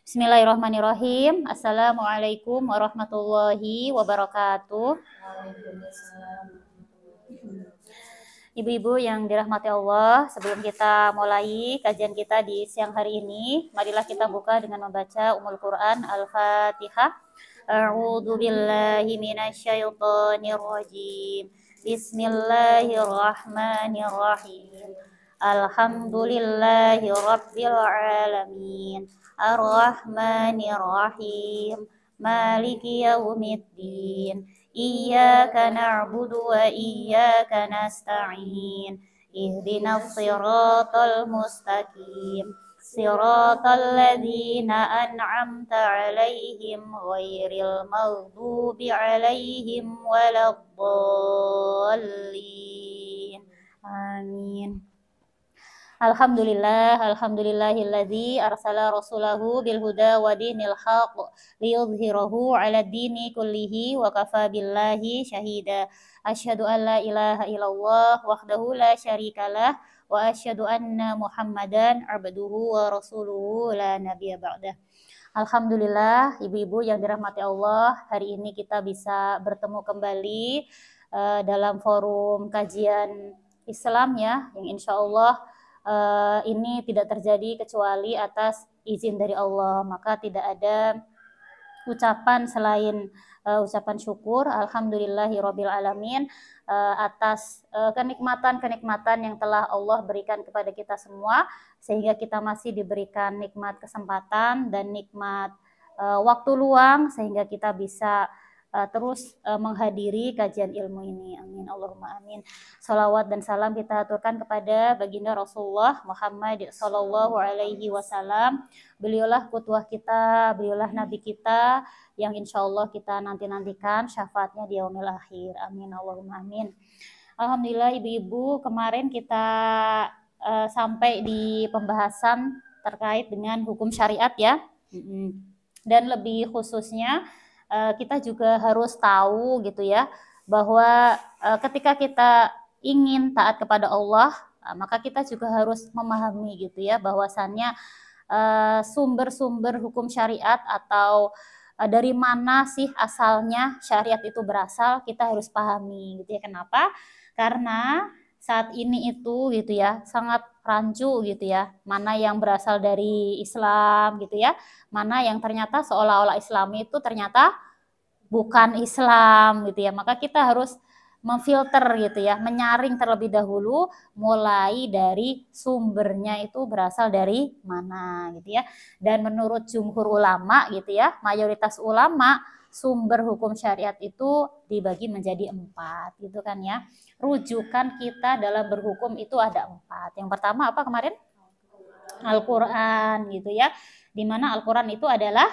Bismillahirrahmanirrahim. Assalamualaikum warahmatullahi wabarakatuh. Ibu-ibu yang dirahmati Allah, sebelum kita mulai kajian kita di siang hari ini, marilah kita buka dengan membaca Ummul Quran Al-Fatihah. A'udzu billahi minasyaitonir rajim. Bismillahirrahmanirrahim. Alhamdulillahi rabbil alamin. Ar-Rahmanir-Rahim. Maliki yaumiddin. Iyyaka na'budu wa iyyaka nasta'in. Ihdinas siratal mustaqim. Siratal ladzina an'amta 'alaihim ghairil maghdubi 'alaihim waladdallin. Amin. Alhamdulillahilladzi arsala rasulahu bil huda wa dinil haqq liyudhhirahu 'ala dini kullihi wa kafa billahi syahida. Asyhadu an la ilaha illallah wahdahu la syarikalah wa asyhadu anna Muhammadan 'abduhu wa rasuluhu la nabiyya ba'dah. Alhamdulillah, ibu-ibu yang dirahmati Allah, hari ini kita bisa bertemu kembali dalam forum kajian Islam ya, yang insya Allah ini tidak terjadi kecuali atas izin dari Allah. Maka tidak ada ucapan selain ucapan syukur alhamdulillahirabbil alamin atas kenikmatan-kenikmatan yang telah Allah berikan kepada kita semua, sehingga kita masih diberikan nikmat kesempatan dan nikmat waktu luang sehingga kita bisa terus menghadiri kajian ilmu ini. Amin Allahumma amin. Salawat dan salam kita aturkan kepada baginda Rasulullah Muhammad sallallahu alaihi wasallam. Beliaulah qudwah kita, beliaulah nabi kita yang insya Allah kita nantikan syafaatnya di yaumil akhir. Amin Allahumma amin. Alhamdulillah ibu-ibu, kemarin kita sampai di pembahasan terkait dengan hukum syariat ya. Dan lebih khususnya kita juga harus tahu gitu ya, bahwa ketika kita ingin taat kepada Allah, maka kita juga harus memahami gitu ya, bahwasannya sumber-sumber hukum syariat atau dari mana sih asalnya syariat itu berasal, kita harus pahami gitu ya. Kenapa? Karena saat ini itu gitu ya sangat rancu gitu ya, mana yang berasal dari Islam gitu ya, mana yang ternyata seolah-olah Islam itu ternyata bukan Islam gitu ya. Maka kita harus memfilter gitu ya, menyaring terlebih dahulu mulai dari sumbernya itu berasal dari mana gitu ya. Dan menurut jumhur ulama gitu ya, mayoritas ulama, sumber hukum syariat itu dibagi menjadi 4 gitu kan ya. Rujukan kita dalam berhukum itu ada 4. Yang pertama apa kemarin? Al-Quran gitu ya, dimana Al-Quran itu adalah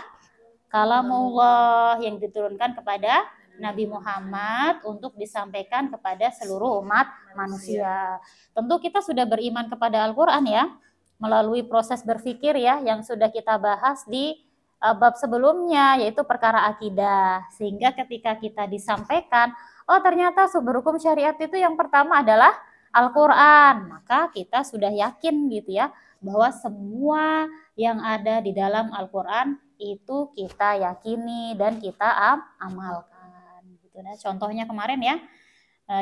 kalamullah yang diturunkan kepada Nabi Muhammad untuk disampaikan kepada seluruh umat manusia. Tentu kita sudah beriman kepada Al-Quran ya, melalui proses berpikir ya, yang sudah kita bahas di bab sebelumnya, yaitu perkara akidah. Sehingga ketika kita disampaikan, oh ternyata sumber hukum syariat itu yang pertama adalah Al-Quran, maka kita sudah yakin gitu ya, bahwa semua yang ada di dalam Al-Quran itu kita yakini dan kita amalkan gitu. Nah, contohnya kemarin ya,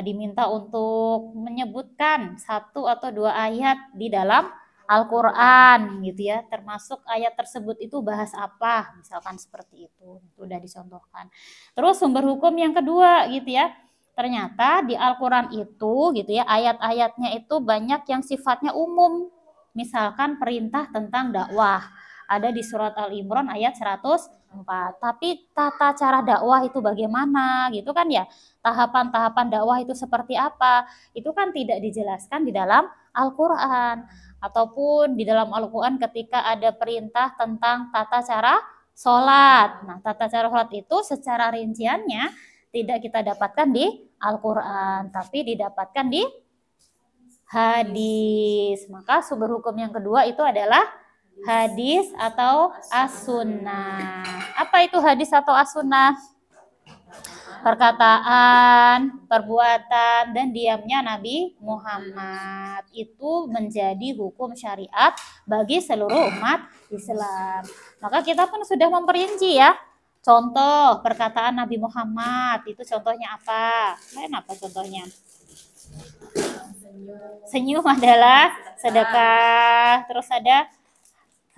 diminta untuk menyebutkan 1 atau 2 ayat di dalam Al-Quran gitu ya, termasuk ayat tersebut itu bahas apa, misalkan seperti itu sudah dicontohkan. Terus sumber hukum yang kedua gitu ya, ternyata di Al-Quran itu gitu ya, ayat-ayatnya itu banyak yang sifatnya umum. Misalkan perintah tentang dakwah ada di surat Al-Imran ayat 104. Tapi tata cara dakwah itu bagaimana gitu kan ya, tahapan-tahapan dakwah itu seperti apa, itu kan tidak dijelaskan di dalam Al-Quran. Ataupun di dalam Al-Quran ketika ada perintah tentang tata cara sholat. Nah, tata cara sholat itu secara rinciannya tidak kita dapatkan di Al-Quran, tapi didapatkan di hadis. Maka sumber hukum yang kedua itu adalah hadis atau as-sunnah. Apa itu hadis atau as-sunnah? perkataan, perbuatan, dan diamnya Nabi Muhammad. Itu menjadi hukum syariat bagi seluruh umat Islam. Maka kita pun sudah memperinci ya. Contoh perkataan Nabi Muhammad, itu contohnya apa? Apa contohnya? Senyum adalah sedekah. Terus ada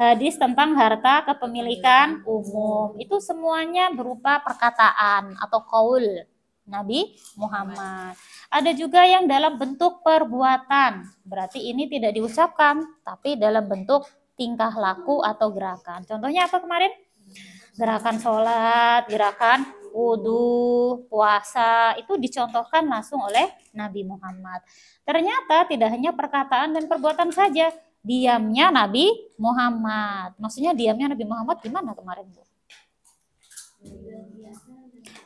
hadis tentang harta kepemilikan umum. Itu semuanya berupa perkataan atau qaul Nabi Muhammad. Ada juga yang dalam bentuk perbuatan. Berarti ini tidak diucapkan, tapi dalam bentuk tingkah laku atau gerakan. Contohnya apa kemarin? Gerakan sholat, gerakan wudhu, puasa, itu dicontohkan langsung oleh Nabi Muhammad. Ternyata tidak hanya perkataan dan perbuatan saja, diamnya Nabi Muhammad. Maksudnya diamnya Nabi Muhammad gimana kemarin, Bu?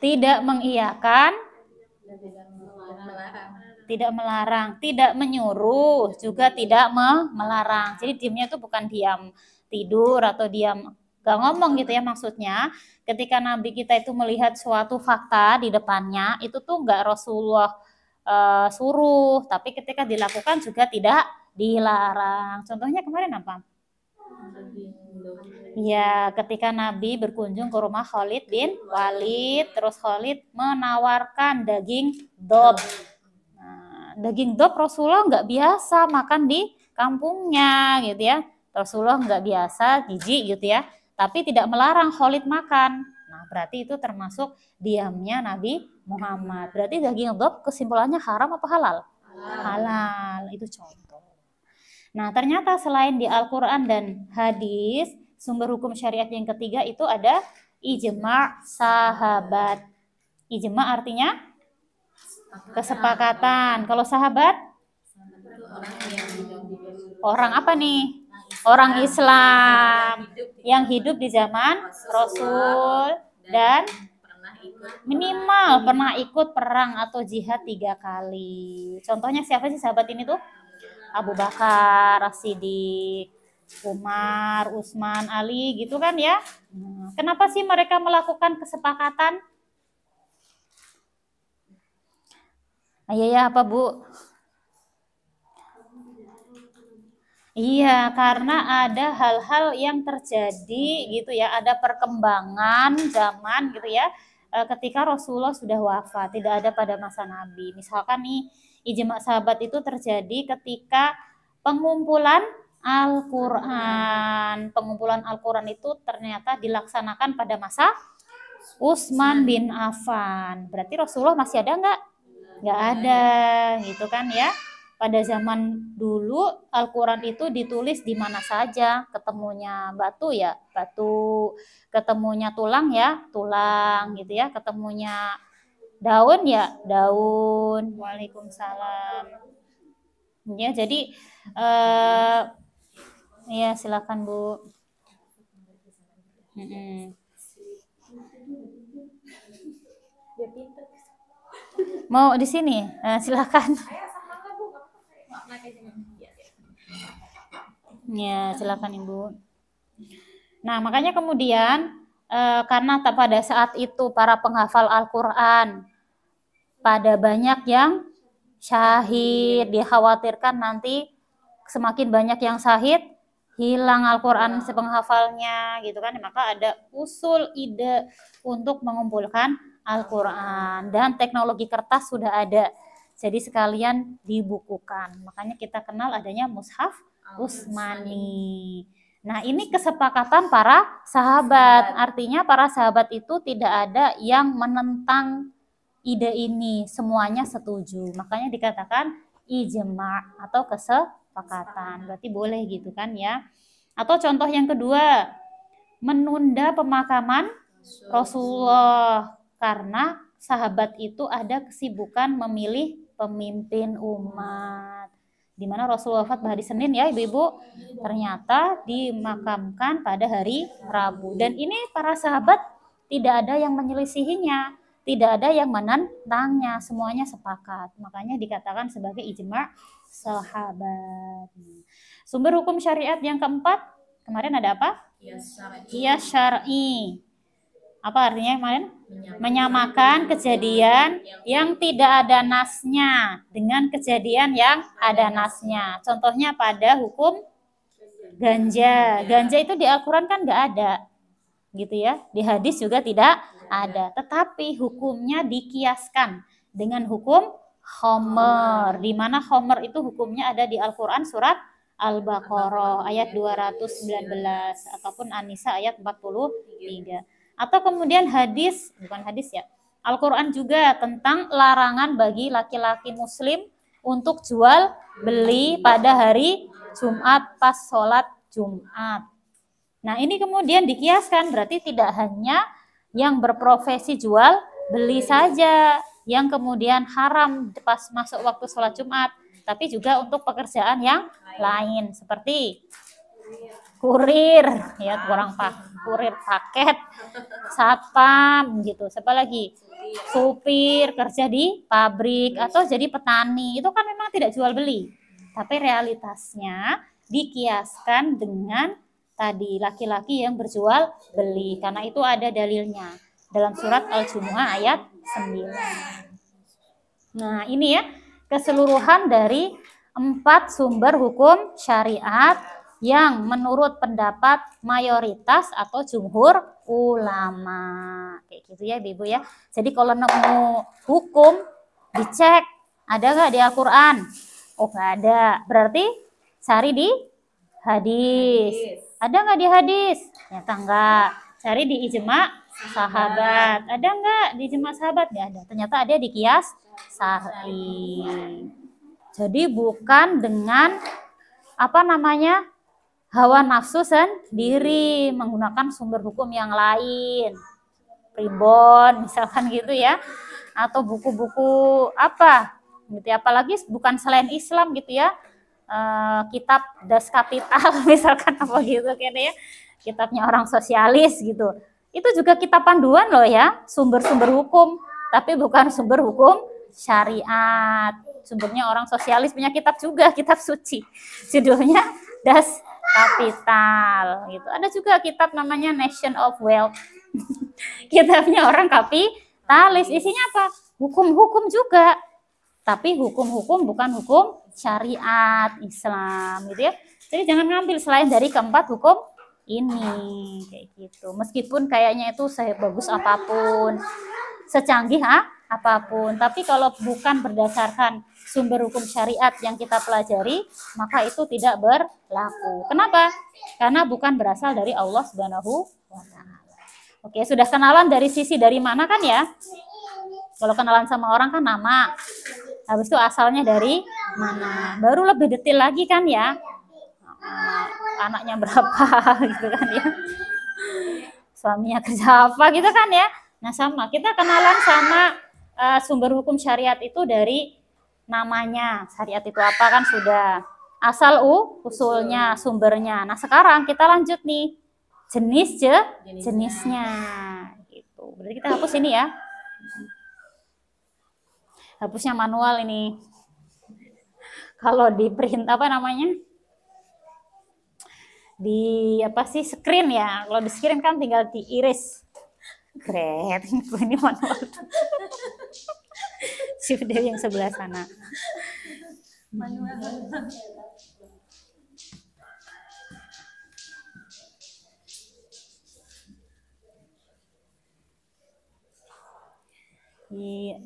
Tidak mengiyakan, tidak melarang, tidak menyuruh, juga tidak melarang. Jadi diamnya itu bukan diam tidur atau diam gak ngomong gitu ya, maksudnya ketika Nabi kita itu melihat suatu fakta di depannya, itu tuh gak Rasulullah suruh, tapi ketika dilakukan juga tidak dilarang. Contohnya kemarin apa? Ya, ketika Nabi berkunjung ke rumah Khalid bin Walid, terus Khalid menawarkan daging dob. Nah, daging dob Rasulullah nggak biasa makan di kampungnya gitu ya. Rasulullah nggak biasa, jijik gitu ya. Tapi tidak melarang Khalid makan. Nah, berarti itu termasuk diamnya Nabi Muhammad. Berarti daging dob kesimpulannya haram apa halal? Halal. Itu contoh. Nah, ternyata selain di Al-Quran dan hadis, sumber hukum syariat yang ketiga itu ada ijma' sahabat. Ijma' artinya kesepakatan. Kalau sahabat? Orang apa nih? Orang Islam yang hidup di zaman Rasul dan minimal pernah ikut perang atau jihad 3 kali. Contohnya siapa sih sahabat ini tuh? Abu Bakar, As-Siddiq, Umar, Utsman, Ali gitu kan ya. Kenapa sih mereka melakukan kesepakatan? Ya apa Bu? Iya, karena ada hal-hal yang terjadi gitu ya, ada perkembangan zaman gitu ya, ketika Rasulullah sudah wafat, tidak ada pada masa Nabi. Misalkan nih, ijma' sahabat itu terjadi ketika pengumpulan Al-Quran. Pengumpulan Al-Quran itu ternyata dilaksanakan pada masa Utsman bin Affan. Berarti Rasulullah masih ada nggak? Nggak ada, gitu kan ya. Pada zaman dulu Al-Quran itu ditulis di mana saja, ketemunya batu ya batu, ketemunya tulang ya tulang gitu ya, ketemunya daun ya daun. Waalaikumsalam. Ya, jadi ya silakan Bu. Mau di sini? Silakan. Ya, silakan Ibu. Nah, makanya kemudian karena pada saat itu para penghafal Al-Quran pada banyak yang syahid, dikhawatirkan nanti semakin banyak yang syahid, hilang Al-Quran sepenghafalnya gitu kan. Maka ada usul ide untuk mengumpulkan Al-Quran, dan teknologi kertas sudah ada. Jadi sekalian dibukukan. Makanya kita kenal adanya mushaf Utsmani. Nah, ini kesepakatan para sahabat. Artinya para sahabat itu tidak ada yang menentang ide ini. Semuanya setuju. Makanya dikatakan ijma' atau kesepakatan. Berarti boleh gitu kan ya. Atau contoh yang kedua, menunda pemakaman Rasulullah karena sahabat itu ada kesibukan memilih pemimpin umat. Di mana Rasulullah wafat hari Senin ya Ibu-ibu, ternyata dimakamkan pada hari Rabu. Dan ini para sahabat tidak ada yang menyelisihinya, tidak ada yang menentangnya, semuanya sepakat. Makanya dikatakan sebagai ijma' sahabat. Sumber hukum syariat yang keempat, kemarin ada apa? Qiyas syar'i. Apa artinya kemarin? Menyamakan kejadian yang tidak ada nasnya dengan kejadian yang ada nasnya. Contohnya pada hukum ganja. Ganja itu di Al-Quran kan nggak ada, gitu ya. Di hadis juga tidak ada. Tetapi hukumnya dikiaskan dengan hukum Homer, di mana Homer itu hukumnya ada di Al-Quran surat Al-Baqarah ayat 219 ataupun An-Nisa ayat 43. Atau kemudian hadis, bukan hadis ya, Al-Quran juga tentang larangan bagi laki-laki muslim untuk jual beli pada hari Jumat pas sholat Jumat. Nah ini kemudian dikiaskan, berarti tidak hanya yang berprofesi jual beli saja yang kemudian haram pas masuk waktu sholat Jumat, tapi juga untuk pekerjaan yang lain seperti kurir, ya kurir paket, satpam gitu. Siapa lagi? Supir, kerja di pabrik atau jadi petani. Itu kan memang tidak jual beli. Tapi realitasnya dikiaskan dengan tadi laki-laki yang berjual beli karena itu ada dalilnya dalam surat Al-Jumu'ah ayat 9. Nah, ini ya keseluruhan dari 4 sumber hukum syariat yang menurut pendapat mayoritas atau jumhur ulama. Kayak gitu ya Ibu ya. Jadi kalau nemu hukum dicek ada nggak di Al-Quran? Oh nggak ada. Berarti cari di hadis. Ada nggak di hadis? Ternyata enggak. Cari di ijma sahabat. Ada nggak di ijma sahabat? Nggak ada. Ternyata ada di qiyas syar'i. Jadi bukan dengan hawa nafsu sendiri, menggunakan sumber hukum yang lain, primbon misalkan gitu ya, atau buku-buku gitu ya, apalagi bukan selain Islam gitu ya, kitab Das Kapital misalkan apa gitu kan ya, kitabnya orang sosialis gitu, itu juga kitab panduan loh ya, sumber-sumber hukum, tapi bukan sumber hukum syariat. Sumbernya orang sosialis punya kitab juga, kitab suci, judulnya Das Kapital gitu. Ada juga kitab namanya Nation of Wealth. Kitabnya orang kapitalis. Isinya apa? Hukum-hukum juga. Tapi hukum-hukum bukan hukum syariat Islam gitu ya. Jadi jangan ngambil selain dari keempat hukum ini kayak gitu. Meskipun kayaknya itu sebagus apapun, secanggih apapun, tapi kalau bukan berdasarkan sumber hukum syariat yang kita pelajari, maka itu tidak berlaku. Kenapa? Karena bukan berasal dari Allah Subhanahu wa Ta'ala. Oke, sudah kenalan dari sisi dari mana kan ya? Kalau kenalan sama orang kan nama. Habis itu asalnya dari mana? Baru lebih detail lagi kan ya? Anaknya berapa gitu kan ya? Suaminya kerja apa gitu kan ya? Nah, sama. Kita kenalan sama sumber hukum syariat itu dari namanya, syariat itu apa kan sudah, asal usulnya, sumbernya. Nah sekarang kita lanjut nih jenisnya gitu. Berarti kita hapus ini ya, hapusnya manual ini. Kalau di print di screen ya, kalau di screen kan tinggal diiris. Keren, ini manual. Shift Dewi yang sebelah sana. Iya.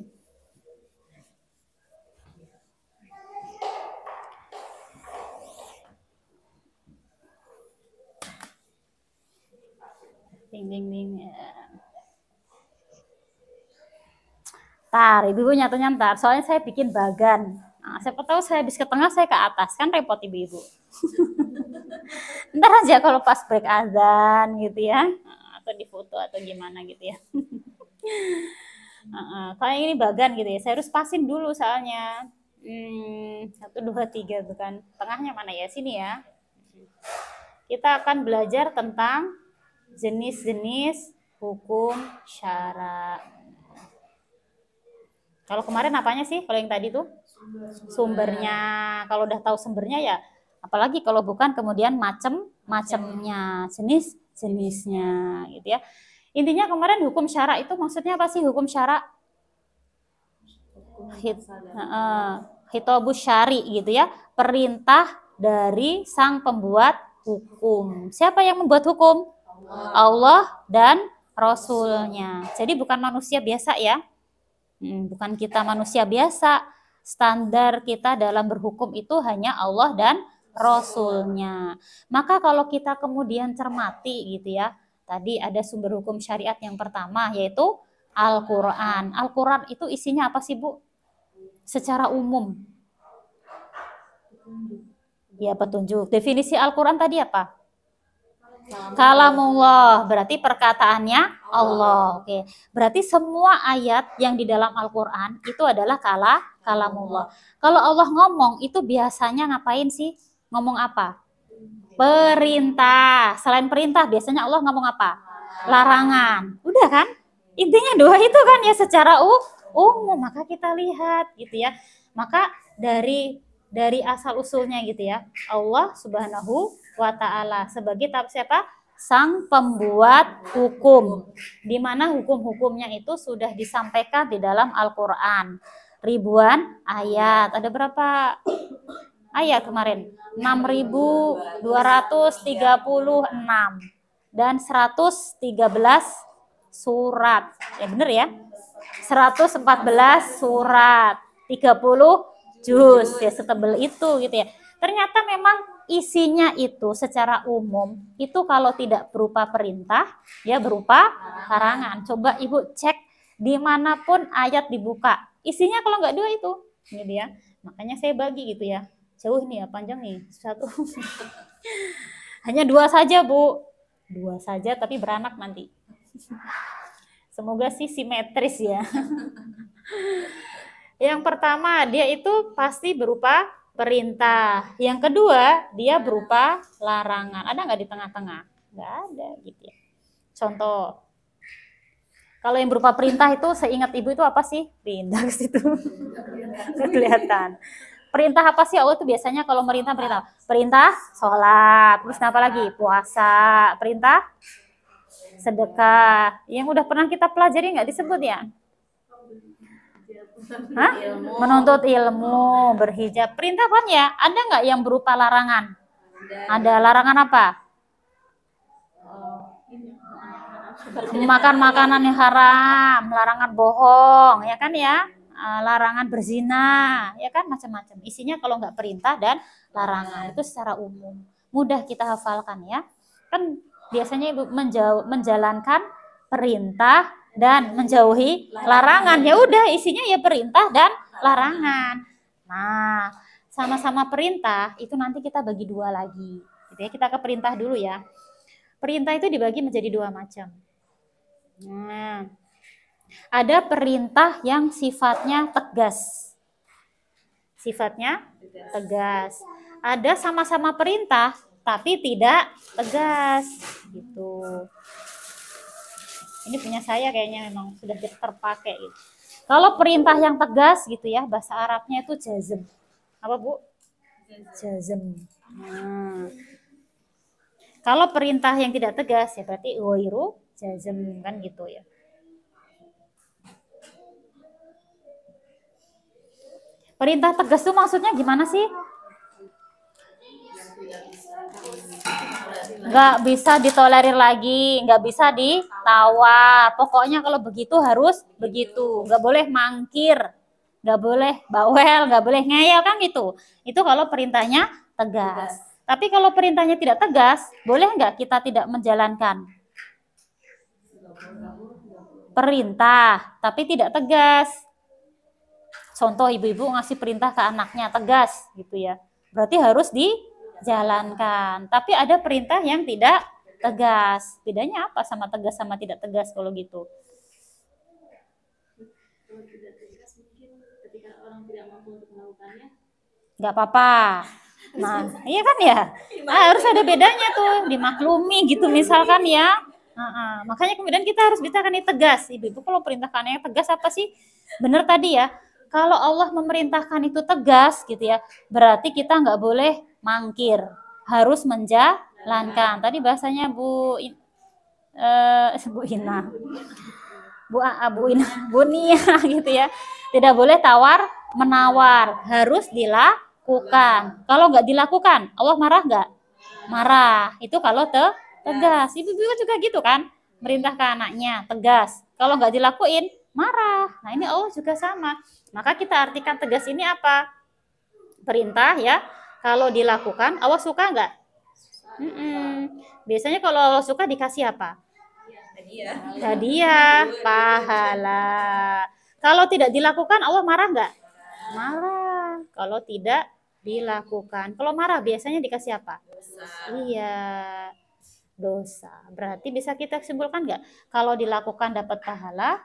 Ding ding ding. Ntar, ibu nyatunya ntar. Soalnya saya bikin bagan. Nah, siapa tahu saya habis ke tengah, saya ke atas. Kan repot ibu-ibu. Ntar aja kalau pas break azan gitu ya. Atau di foto atau gimana gitu ya. Kayak ini bagan gitu ya. Saya harus pasin dulu soalnya. 1, 2, 3 tuh kan. Tengahnya mana ya? Sini ya. Kita akan belajar tentang jenis-jenis hukum syara. Kalau kemarin apanya sih? Kalau yang tadi tuh sumbernya. Kalau udah tahu sumbernya ya, apalagi kalau bukan kemudian macam-macamnya, jenis-jenisnya gitu ya. Intinya kemarin hukum syara itu maksudnya apa sih hukum syara? Hitobus syari gitu ya, perintah dari sang pembuat hukum. Siapa yang membuat hukum? Allah dan Rasulnya. Jadi bukan manusia biasa ya, bukan kita manusia biasa. Standar kita dalam berhukum itu hanya Allah dan Rasulnya. Maka kalau kita kemudian cermati gitu ya, tadi ada sumber hukum syariat yang pertama yaitu Al-Quran. Al-Quran itu isinya apa sih Bu? Secara umum. Ya petunjuk. Definisi Al-Quran tadi apa? Kalamullah, berarti perkataannya Allah. Oke. Berarti semua ayat yang di dalam Al-Quran itu adalah kalamullah. Kalau Allah ngomong itu biasanya ngapain sih? Ngomong apa? Perintah. Selain perintah biasanya Allah ngomong apa? Larangan. Udah kan? Intinya dua itu kan ya secara umum. Maka kita lihat gitu ya. Maka dari asal usulnya gitu ya. Allah Subhanahu wa ta'ala sebagai siapa? Sang pembuat hukum, di mana hukum-hukumnya itu sudah disampaikan di dalam Al-Quran ribuan ayat. Ada berapa ayat kemarin? 6.236 dan 113 surat. Ya bener ya? 114 surat, 30 juz, ya setebel itu gitu ya. Ternyata memang isinya itu secara umum itu kalau tidak berupa perintah ya berupa larangan. Coba Ibu cek dimanapun ayat dibuka, isinya kalau nggak dua itu gitu ya. Makanya saya bagi gitu ya, jauh nih ya, panjang nih satu. Hanya dua saja Bu, dua saja tapi beranak nanti. Semoga sih simetris ya. Yang pertama dia itu pasti berupa perintah. Yang kedua, dia berupa larangan. Ada nggak di tengah-tengah? Nggak ada gitu ya. Contoh, kalau yang berupa perintah itu seingat Ibu itu apa sih? Pindah ke situ. Kelihatan. Perintah apa sih Allah itu biasanya kalau perintah? Perintah sholat. Terus apa lagi? Puasa. Perintah sedekah. Yang udah pernah kita pelajari nggak disebut ya? Hah? Menuntut ilmu, berhijab. Perintah kan ya? Ada nggak yang berupa larangan? Ada. Larangan apa? Makan makanan yang haram, larangan bohong, ya kan ya? Larangan berzina, ya kan macam-macam. Isinya kalau nggak perintah dan larangan itu secara umum. Mudah kita hafalkan ya. Kan biasanya Ibu menjalankan perintah dan menjauhi larangan. Ya udah isinya ya perintah dan larangan. Nah, sama-sama perintah itu nanti kita bagi dua lagi. Gitu ya, kita ke perintah dulu ya. Perintah itu dibagi menjadi dua macam. Nah, ada perintah yang sifatnya tegas. Sifatnya tegas. Ada sama-sama perintah tapi tidak tegas gitu. Ini punya saya kayaknya memang sudah terpakai gitu. Kalau perintah yang tegas gitu ya, bahasa Arabnya itu jazm. Apa Bu? Jazm. Nah, kalau perintah yang tidak tegas ya berarti ghairu jazm kan gitu ya. Perintah tegas itu maksudnya gimana sih? Nggak bisa ditolerir lagi, nggak bisa ditawar. Pokoknya kalau begitu harus begitu. Nggak boleh mangkir, nggak boleh bawel, nggak boleh ngeyel kan gitu. Itu kalau perintahnya tegas. Tapi kalau perintahnya tidak tegas, boleh nggak kita tidak menjalankan? Perintah, tapi tidak tegas. Contoh ibu-ibu ngasih perintah ke anaknya tegas gitu ya. Berarti harus dijalankan. Tapi ada perintah yang tidak tegas. Bedanya apa sama tegas sama tidak tegas kalau gitu? Kalau tidak tegas mungkin ketika orang tidak mampu untuk melakukannya. Nggak apa-apa. Nah, iya kan ya? Nah, harus ada bedanya tuh, dimaklumi gitu misalkan ya. Makanya kemudian kita harus bisa kan tegas. Ibu-ibu kalau perintahkannya tegas apa sih? Benar tadi ya. Kalau Allah memerintahkan itu tegas gitu ya, berarti kita nggak boleh mangkir, harus menjalankan. Tadi bahasanya Bu Bu Ina, Bu Ina, Bu Nia gitu ya. Tidak boleh tawar menawar, harus dilakukan. Kalau nggak dilakukan, Allah marah nggak? Marah. Itu kalau tegas. Ibu-ibu juga gitu kan, merintah ke anaknya tegas. Kalau nggak dilakuin, marah. Nah ini Allah juga sama. Maka kita artikan tegas ini apa? Perintah ya. Kalau dilakukan, Allah suka nggak? Biasanya kalau Allah suka dikasih apa? Hadiah, pahala. Kalau tidak dilakukan, Allah marah nggak? Marah. Kalau tidak dilakukan. Kalau marah biasanya dikasih apa? Iya, dosa. Berarti bisa kita simpulkan nggak? Kalau dilakukan dapat pahala,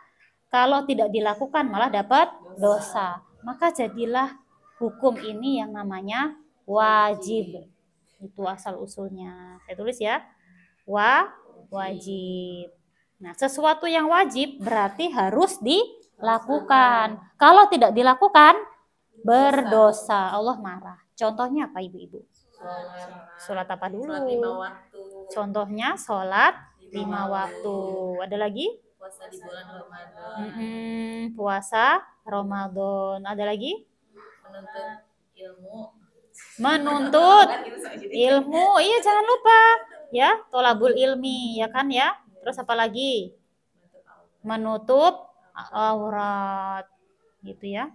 kalau tidak dilakukan malah dapat dosa. Maka jadilah hukum ini yang namanya wajib. Itu asal usulnya. Saya tulis ya. Wajib. Nah, sesuatu yang wajib berarti harus dilakukan. Kalau tidak dilakukan, berdosa. Allah marah. Contohnya apa ibu-ibu? Sholat apa dulu? Sholat 5 waktu. Contohnya sholat 5 waktu. Ada lagi? Puasa di bulan Ramadan. Puasa Ramadan. Ada lagi? Menuntut ilmu. Menuntut ilmu. Iya, jangan lupa ya, tolabul ilmi ya kan ya. Terus apa lagi? Menutup aurat gitu ya.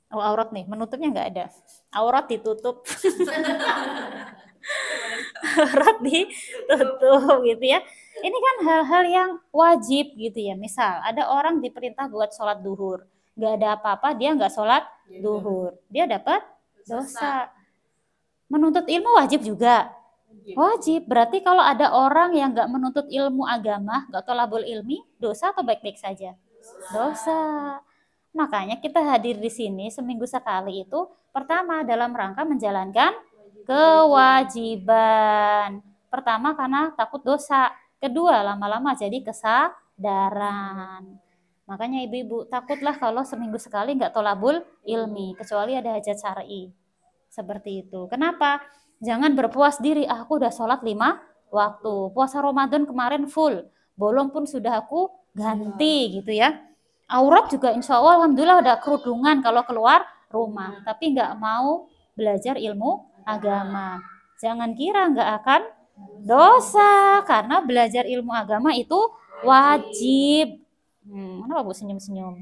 Oh, aurat nih, menutupnya nggak ada. Aurat ditutup. Aurat ditutup gitu ya. Ini kan hal-hal yang wajib gitu ya. Misal ada orang diperintah buat sholat duhur, nggak ada apa-apa, dia nggak sholat duhur, dia dapat dosa. Menuntut ilmu wajib juga. Wajib. Berarti kalau ada orang yang nggak menuntut ilmu agama, nggak tolabul ilmi, dosa atau baik-baik saja? Dosa. Makanya kita hadir di sini seminggu sekali itu pertama dalam rangka menjalankan kewajiban. Pertama karena takut dosa. Kedua lama-lama jadi kesadaran. Makanya ibu-ibu takutlah kalau seminggu sekali nggak tolabul ilmi, kecuali ada hajat syar'i. Seperti itu. Kenapa? Jangan berpuas diri, aku udah sholat 5 waktu. Puasa Ramadan kemarin full. Bolong pun sudah aku ganti gitu ya. Aurat juga insya Allah alhamdulillah udah kerudungan kalau keluar rumah. Tapi nggak mau belajar ilmu agama. Jangan kira nggak akan dosa. Karena belajar ilmu agama itu wajib. Kenapa Bu senyum-senyum?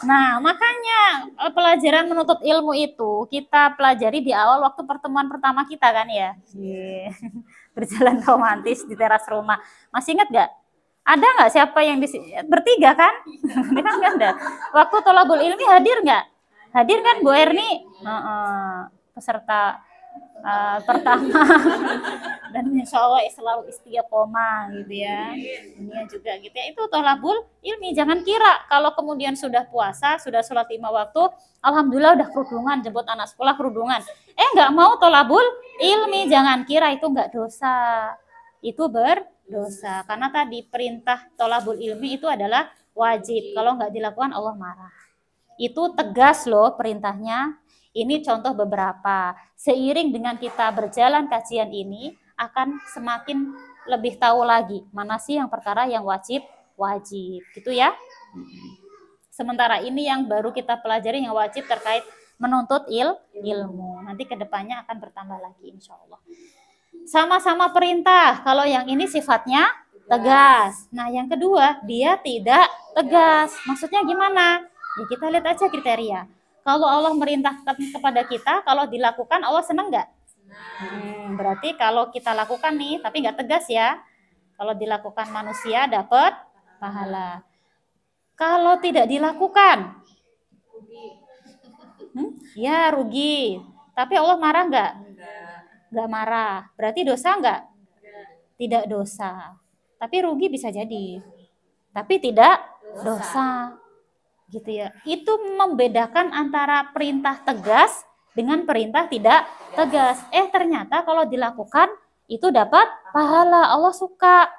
Nah, makanya pelajaran menuntut ilmu itu kita pelajari di awal waktu pertemuan pertama kita kan ya. Berjalan romantis di teras rumah. Masih ingat gak? Ada nggak siapa yang bertiga kan? Ini kan nggak ada. Waktu tolabul ilmi hadir nggak? Hadir kan Bu Erni? Peserta pertama. Dan insya Allah selalu istiqomah gitu ya. Ini juga gitu ya. Itu tolabul ilmi. Jangan kira kalau kemudian sudah puasa, sudah sholat 5 waktu, alhamdulillah udah kerudungan, jemput anak sekolah kerudungan. Nggak mau tolabul ilmi, jangan kira itu nggak dosa. Itu berdosa. Karena tadi perintah tolabul ilmi itu adalah wajib. Kalau nggak dilakukan Allah marah. Itu tegas loh perintahnya. Ini contoh beberapa. Seiring dengan kita berjalan kajian ini, akan semakin lebih tahu lagi mana sih yang perkara yang wajib gitu ya. Sementara ini yang baru kita pelajari yang wajib terkait menuntut ilmu. Nanti kedepannya akan bertambah lagi insya Allah. Sama-sama perintah. Kalau yang ini sifatnya tegas. Nah yang kedua dia tidak tegas. Maksudnya gimana? Ya kita lihat aja kriteria. Kalau Allah merintahkan kepada kita, kalau dilakukan Allah senang nggak? Berarti kalau kita lakukan nih, tapi nggak tegas ya. Kalau dilakukan manusia dapat pahala. Kalau tidak dilakukan, ya rugi. Tapi Allah marah nggak? Nggak marah. Berarti dosa nggak? Tidak dosa. Tapi rugi bisa jadi. Tapi tidak dosa. Gitu ya. Itu membedakan antara perintah tegas dengan perintah tidak tegas. Ternyata kalau dilakukan itu dapat pahala. Allah suka.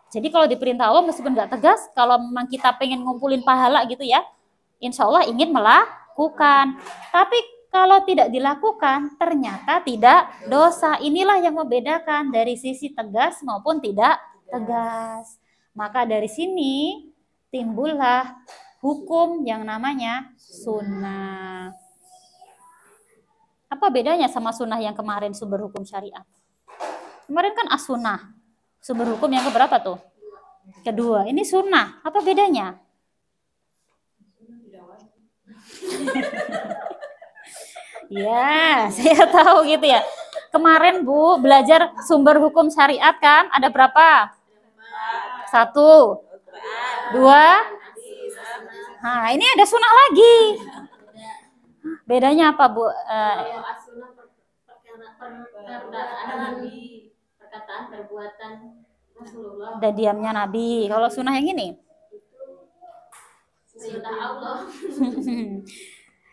Jadi kalau diperintah Allah meskipun nggak tegas, kalau memang kita pengen ngumpulin pahala gitu ya, insya Allah ingin melakukan. Tapi kalau tidak dilakukan ternyata tidak dosa. Inilah yang membedakan dari sisi tegas maupun tidak tegas. Maka dari sini timbullah hukum yang namanya sunnah. Apa bedanya sama sunnah yang kemarin sumber hukum syariat? Kemarin kan as-sunnah. Sumber hukum yang keberapa tuh? Kedua. Ini sunnah. Apa bedanya? Ya, saya tahu gitu ya. Kemarin Bu belajar sumber hukum syariat kan? Ada berapa? 1, 2. Nah, ini ada sunnah lagi. Bedanya apa Bu? As-sunnah perkataan perbuatan Rasulullah Dan diamnya Nabi. Kalau sunnah yang ini? perintah Allah.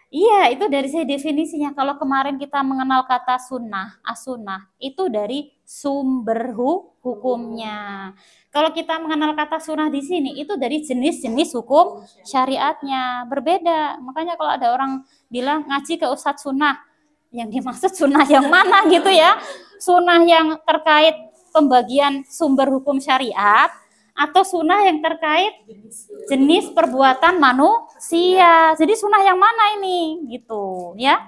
Iya, itu dari saya definisinya. Kalau kemarin kita mengenal kata sunnah, as-sunnah, itu dari sumber hukumnya. Kalau kita mengenal kata sunnah di sini, itu dari jenis-jenis hukum syariatnya. Berbeda. Makanya kalau ada orang bilang ngaji ke Ustadz sunnah, yang dimaksud sunnah yang mana gitu ya? Sunnah yang terkait pembagian sumber hukum syariat, atau sunnah yang terkait jenis perbuatan manusia. Jadi sunnah yang mana ini gitu ya.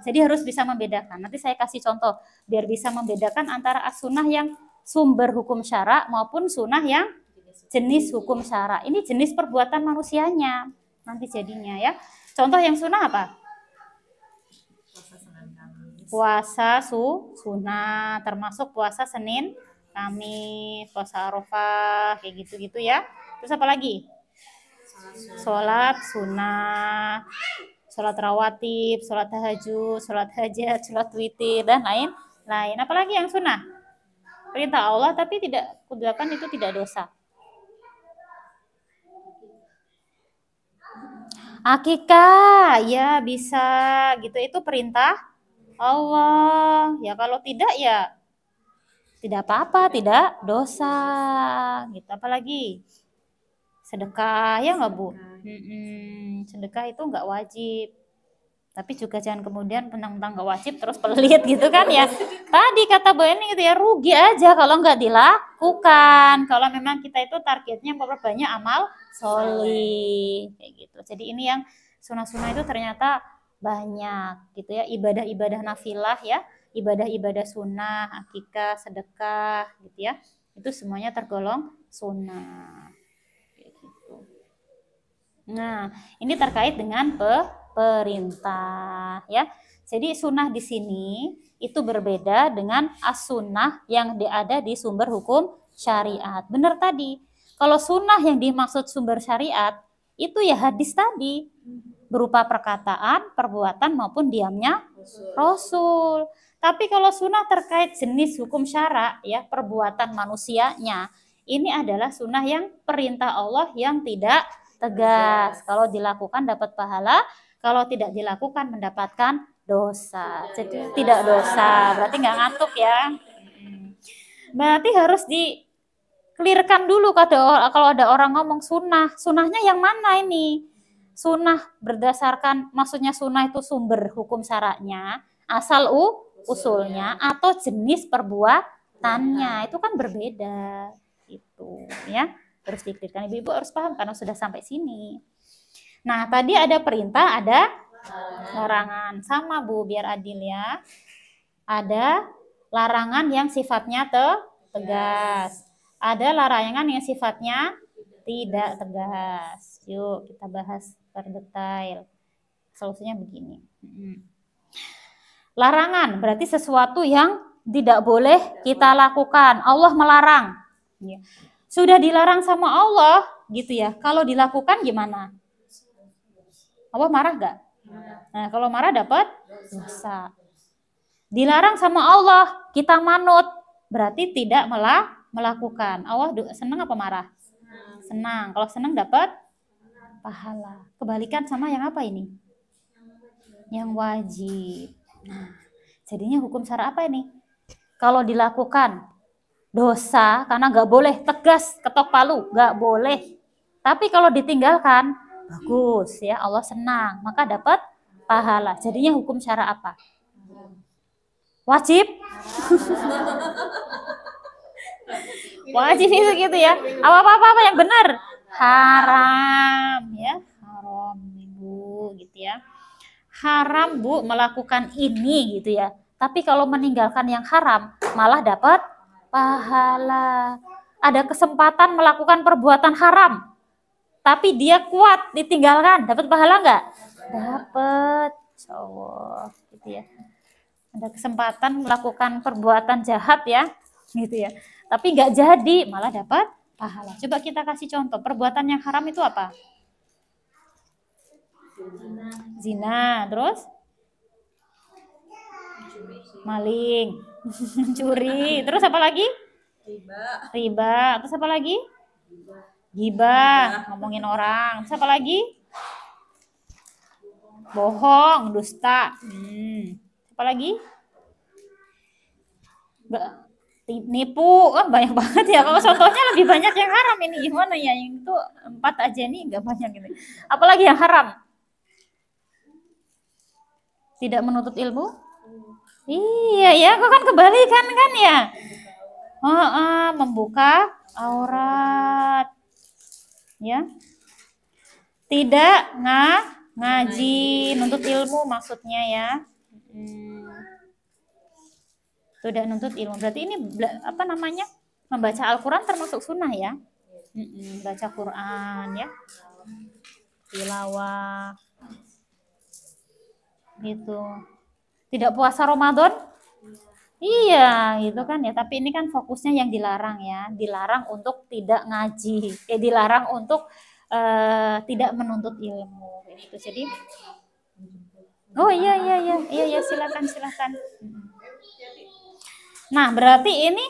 Jadi harus bisa membedakan. Nanti saya kasih contoh biar bisa membedakan antara as-sunnah yang sumber hukum syara maupun sunnah yang jenis hukum syara. Ini jenis perbuatan manusianya nanti jadinya ya. Contoh yang sunnah apa? Puasa sunnah, termasuk puasa Senin, Kamis, puasa Arafah, kayak gitu-gitu ya. Terus apa lagi? Sholat sunnah, sholat rawatib, sholat tahajud, sholat hajat, sholat witir, dan lain-lain. Apalagi yang sunnah? Perintah Allah tapi tidak kudakan itu tidak dosa. Akikah, ya bisa gitu, itu perintah Allah. Ya kalau tidak ya tidak apa-apa, tidak dosa. Gitu. Apalagi sedekah ya nggak Bu? Sedekah itu nggak wajib. Tapi juga jangan kemudian mentang-mentang nggak wajib terus pelit gitu kan ya. Tadi kata Bu Eni gitu ya, rugi aja kalau nggak dilakukan. Kalau memang kita itu targetnya memperbanyak amal sholih kayak gitu. Jadi ini yang sunnah-sunnah itu ternyata banyak gitu ya, ibadah-ibadah nafilah ya, ibadah-ibadah sunnah, akikah, sedekah gitu ya. Itu semuanya tergolong sunnah. Gitu. Nah, ini terkait dengan perintah ya. Jadi sunnah di sini itu berbeda dengan as-sunnah yang ada di sumber hukum syariat. Benar tadi. Kalau sunnah yang dimaksud sumber syariat itu ya hadis tadi, berupa perkataan, perbuatan maupun diamnya Rasul. Tapi kalau sunnah terkait jenis hukum syara ya, perbuatan manusianya, ini adalah sunnah yang perintah Allah yang tidak tegas. Kalau dilakukan dapat pahala, kalau tidak dilakukan mendapatkan dosa. Jadi tidak dosa, berarti nggak ngantuk ya. Berarti harus di-clearkan dulu kalau ada orang ngomong sunnah. Sunnahnya yang mana ini? Sunnah berdasarkan, maksudnya sunnah itu sumber hukum syara'nya, asal usulnya, atau jenis perbuatannya. Itu kan berbeda. Itu ya. Harus di-clearkan. Ibu-ibu harus paham karena sudah sampai sini. Nah, tadi ada perintah, ada larangan. Sama Bu, biar adil ya. Ada larangan yang sifatnya tegas. Ada larangan yang sifatnya tidak tegas. Yuk kita bahas berdetail. Solusinya begini. Larangan berarti sesuatu yang tidak boleh kita lakukan. Allah melarang. Sudah dilarang sama Allah gitu ya. Kalau dilakukan gimana? Allah marah gak? Nah, kalau marah dapat dosa. Dilarang sama Allah, kita manut, berarti tidak melakukan. Allah senang apa marah? Senang. Kalau senang dapat pahala. Kebalikan sama yang apa ini? Yang wajib. Nah, jadinya hukum syara apa ini? Kalau dilakukan dosa, karena nggak boleh, tegas, ketok palu, nggak boleh. Tapi kalau ditinggalkan, bagus ya, Allah senang, maka dapat pahala. Jadinya hukum syara apa? Wajib? Wajib itu gitu ya. Apa yang benar? Haram ya. Haram Ibu gitu ya. Haram Bu melakukan ini gitu ya. Tapi kalau meninggalkan yang haram malah dapat pahala. Ada kesempatan melakukan perbuatan haram, tapi dia kuat ditinggalkan, dapat pahala nggak? Dapat, insya Allah, gitu ya. Ada kesempatan melakukan perbuatan jahat ya, gitu ya. Tapi nggak jadi, malah dapat pahala. Coba kita kasih contoh, perbuatan yang haram itu apa? Zina, terus? Maling, mencuri, terus apa lagi? Riba, terus apa lagi? Gibah, ngomongin orang, terus apa lagi? Bohong, dusta, apa lagi? Nipu, banyak banget ya. Kalau contohnya lebih banyak yang haram ini gimana ya? Yang itu 4 aja nih nggak banyak ini. Apalagi yang haram? Tidak menuntut ilmu? Iya ya, kok kan kebalikan kan ya? Membuka aurat, ya. Tidak ngaji, nuntut ilmu maksudnya ya. Tidak nuntut ilmu. Berarti ini apa namanya? Membaca Al-Quran termasuk sunnah ya. Baca Quran ya. Tilawah. Gitu. Tidak puasa Ramadan? Iya, gitu kan ya. Tapi ini kan fokusnya yang dilarang ya. Dilarang untuk tidak ngaji. Dilarang untuk tidak menuntut ilmu. Gitu. Jadi, oh iya, silakan. Nah, berarti ini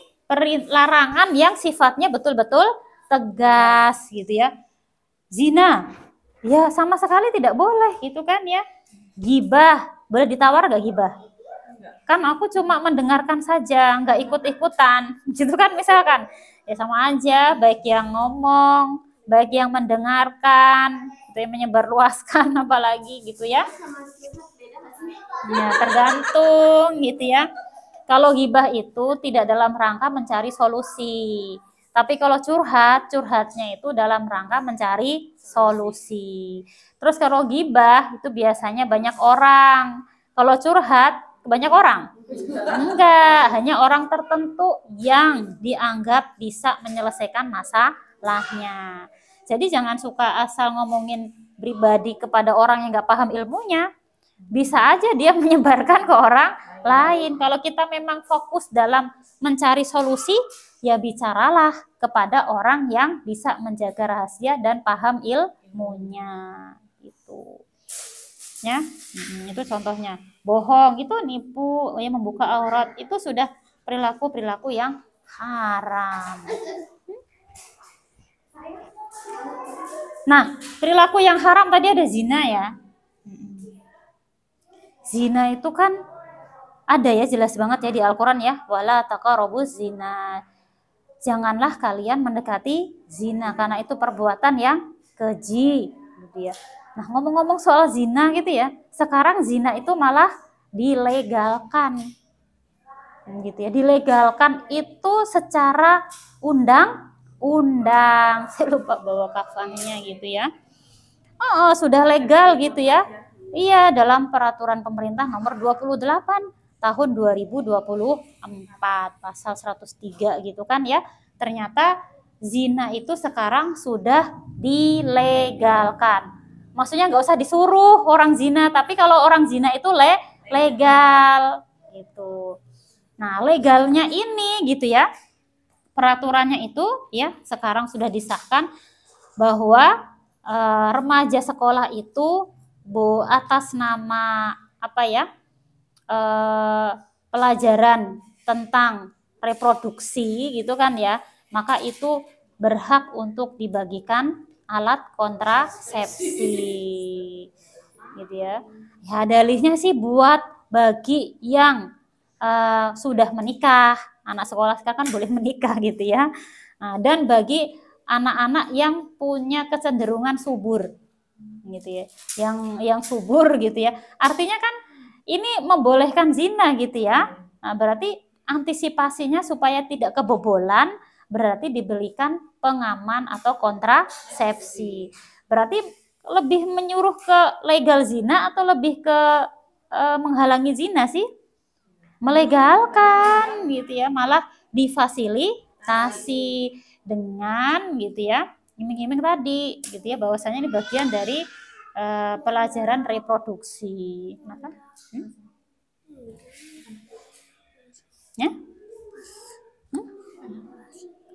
larangan yang sifatnya betul-betul tegas, gitu ya. Zina, ya sama sekali tidak boleh, gitu kan ya. Gibah, boleh ditawar gak gibah? Kan aku cuma mendengarkan saja, nggak ikut-ikutan, gitu kan misalkan. Ya sama aja, baik yang ngomong, baik yang mendengarkan, gitu yang menyebarluaskan apalagi gitu ya. Ya tergantung gitu ya. Kalau gibah itu tidak dalam rangka mencari solusi. Tapi kalau curhatnya itu dalam rangka mencari solusi. Terus kalau gibah itu biasanya banyak orang. Kalau curhat banyak orang? Enggak, hanya orang tertentu yang dianggap bisa menyelesaikan masalahnya. Jadi jangan suka asal ngomongin pribadi kepada orang yang nggak paham ilmunya. Bisa aja dia menyebarkan ke orang lain. Kalau kita memang fokus dalam mencari solusi, ya bicaralah kepada orang yang bisa menjaga rahasia dan paham ilmunya. Gitu. Ya, itu contohnya. Bohong itu nipu, ya membuka aurat itu sudah perilaku yang haram. Nah, perilaku yang haram tadi ada zina ya. Zina itu kan ada ya, jelas banget ya di Al-Quran ya. Wala taqrabuz zina. Janganlah kalian mendekati zina karena itu perbuatan yang keji, gitu ya. Nah, ngomong-ngomong soal zina gitu ya, sekarang zina itu malah dilegalkan. Gitu ya, dilegalkan itu secara undang-undang. Saya lupa bawa kafannya gitu ya. Sudah legal gitu ya. Iya, dalam peraturan pemerintah nomor 28 tahun 2024 pasal 103 gitu kan ya. Ternyata zina itu sekarang sudah dilegalkan. Maksudnya nggak usah disuruh orang zina, tapi kalau orang zina itu legal gitu. Nah, legalnya ini gitu ya. Peraturannya itu ya sekarang sudah disahkan bahwa remaja sekolah itu atas nama apa ya? Pelajaran tentang reproduksi gitu kan ya. Maka itu berhak untuk dibagikan alat kontrasepsi gitu ya. Ya dalihnya sih buat bagi yang sudah menikah, anak sekolah sekarang kan boleh menikah gitu ya. Nah, dan bagi anak-anak yang punya kecenderungan subur gitu ya, yang subur gitu ya. Artinya kan ini membolehkan zina gitu ya. Nah, berarti antisipasinya supaya tidak kebobolan berarti diberikan pengaman atau kontrasepsi. Berarti lebih menyuruh ke legal zina atau lebih ke menghalangi zina sih? Melegalkan gitu ya, malah difasilitasi dengan gitu ya, iming-iming tadi gitu ya, bahwasanya ini bagian dari pelajaran reproduksi. Maka ya?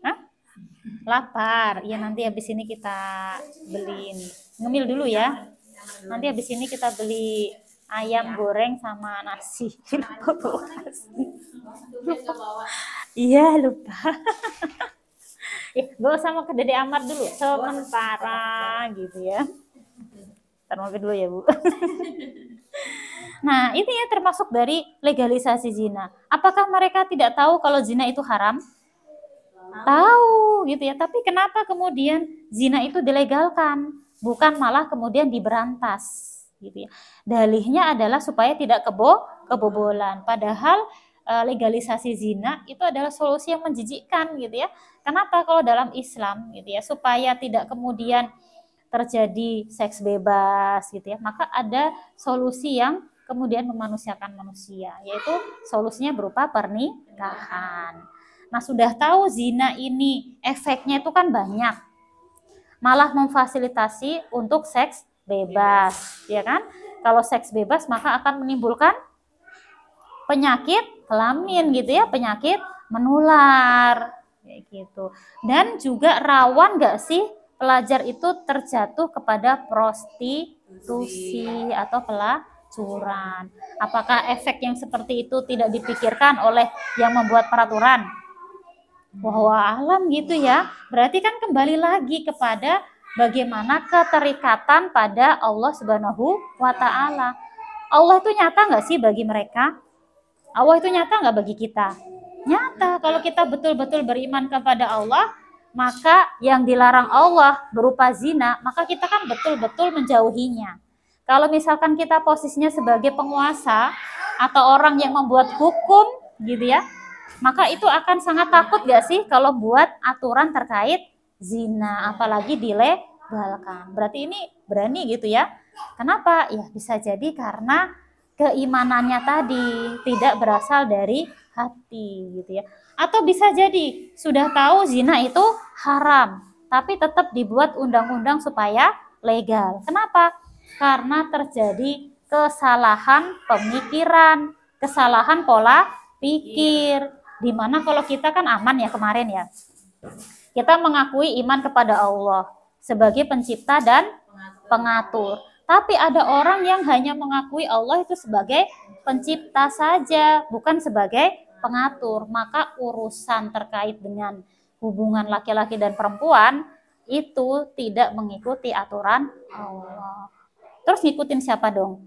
Hah? Lapar. Ya nanti habis ini kita beliin. Ngemil dulu ya. Nanti habis ini kita beli ayam goreng sama nasi. Iya lupa. Gak usah mau ke Dede Amar dulu sementara gitu ya. Ntar mampir dulu ya Bu. Nah ini ya termasuk dari legalisasi zina. Apakah mereka tidak tahu kalau zina itu haram? Tahu gitu ya. Tapi kenapa kemudian zina itu dilegalkan? Bukan malah kemudian diberantas gitu ya. Dalihnya adalah supaya tidak kebobolan. Padahal legalisasi zina itu adalah solusi yang menjijikkan gitu ya. Kenapa kalau dalam Islam gitu ya, supaya tidak kemudian terjadi seks bebas gitu ya, maka ada solusi yang kemudian memanusiakan manusia, yaitu solusinya berupa pernikahan. Nah, sudah tahu zina ini efeknya itu kan banyak, malah memfasilitasi untuk seks bebas, ya kan? Kalau seks bebas maka akan menimbulkan penyakit kelamin gitu ya, penyakit menular kayak gitu. Dan juga rawan nggak sih pelajar itu terjatuh kepada prostitusi atau pelacuran? Apakah efek yang seperti itu tidak dipikirkan oleh yang membuat peraturan? Wah, alam gitu ya. Berarti kan kembali lagi kepada bagaimana keterikatan pada Allah Subhanahu wa Ta'ala. Allah itu nyata nggak sih bagi mereka? Allah itu nyata nggak bagi kita? Nyata. Kalau kita betul-betul beriman kepada Allah, maka yang dilarang Allah berupa zina, maka kita kan betul-betul menjauhinya. Kalau misalkan kita posisinya sebagai penguasa atau orang yang membuat hukum gitu ya, maka itu akan sangat takut gak sih kalau buat aturan terkait zina, apalagi dilegalkan. Berarti ini berani gitu ya. Kenapa? Ya bisa jadi karena keimanannya tadi tidak berasal dari hati gitu ya. Atau bisa jadi sudah tahu zina itu haram, tapi tetap dibuat undang-undang supaya legal. Kenapa? Karena terjadi kesalahan pemikiran, kesalahan pola pikir. Dimana kalau kita kan aman ya kemarin ya. Kita mengakui iman kepada Allah sebagai pencipta dan pengatur. Tapi ada orang yang hanya mengakui Allah itu sebagai pencipta saja, bukan sebagai pengatur. Maka urusan terkait dengan hubungan laki-laki dan perempuan itu tidak mengikuti aturan Allah. Terus ngikutin siapa dong?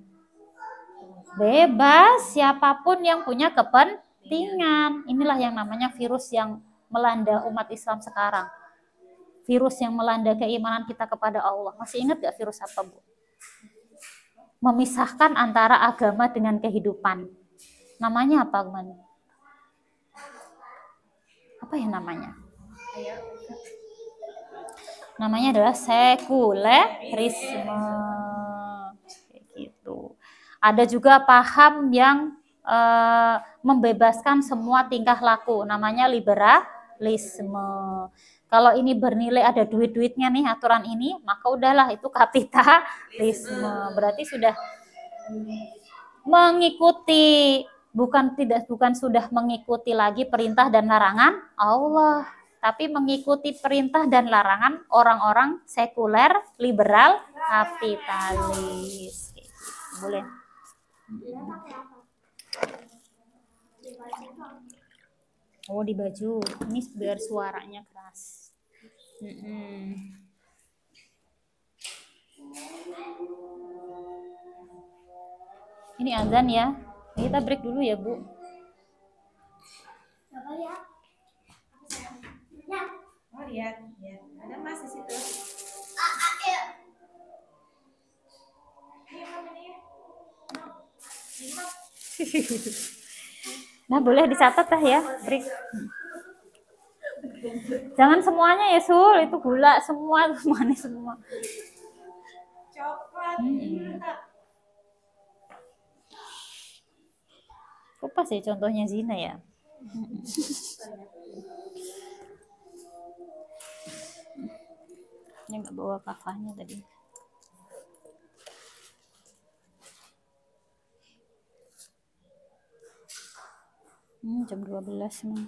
Bebas, siapapun yang punya kepentingan. Inilah yang namanya virus yang melanda umat Islam sekarang. Virus yang melanda keimanan kita kepada Allah. Masih ingat gak virus apa, Bu? Memisahkan antara agama dengan kehidupan. Namanya apa, Man? Apa ya namanya? Namanya adalah sekulerisme. Kayak gitu. Ada juga paham yang membebaskan semua tingkah laku. Namanya liberalisme. Kalau ini bernilai ada duit-duitnya nih aturan ini, maka udahlah itu kapitalisme. Berarti sudah mengikuti bukan sudah mengikuti lagi perintah dan larangan Allah, tapi mengikuti perintah dan larangan orang-orang sekuler, liberal, kapitalis. Boleh. Oh di baju, ini biar suaranya keras. Ini azan ya, kita break dulu ya Bu. Oh lihat, ya ada Mas di situ. Nah, boleh dicatat dah ya, Brik. Jangan semuanya ya, Sul. Itu gula semua, manis semua. Coklat. Kok pas ya contohnya zina ya? Ini nggak bawa kafahnya tadi. Jam 12 nih.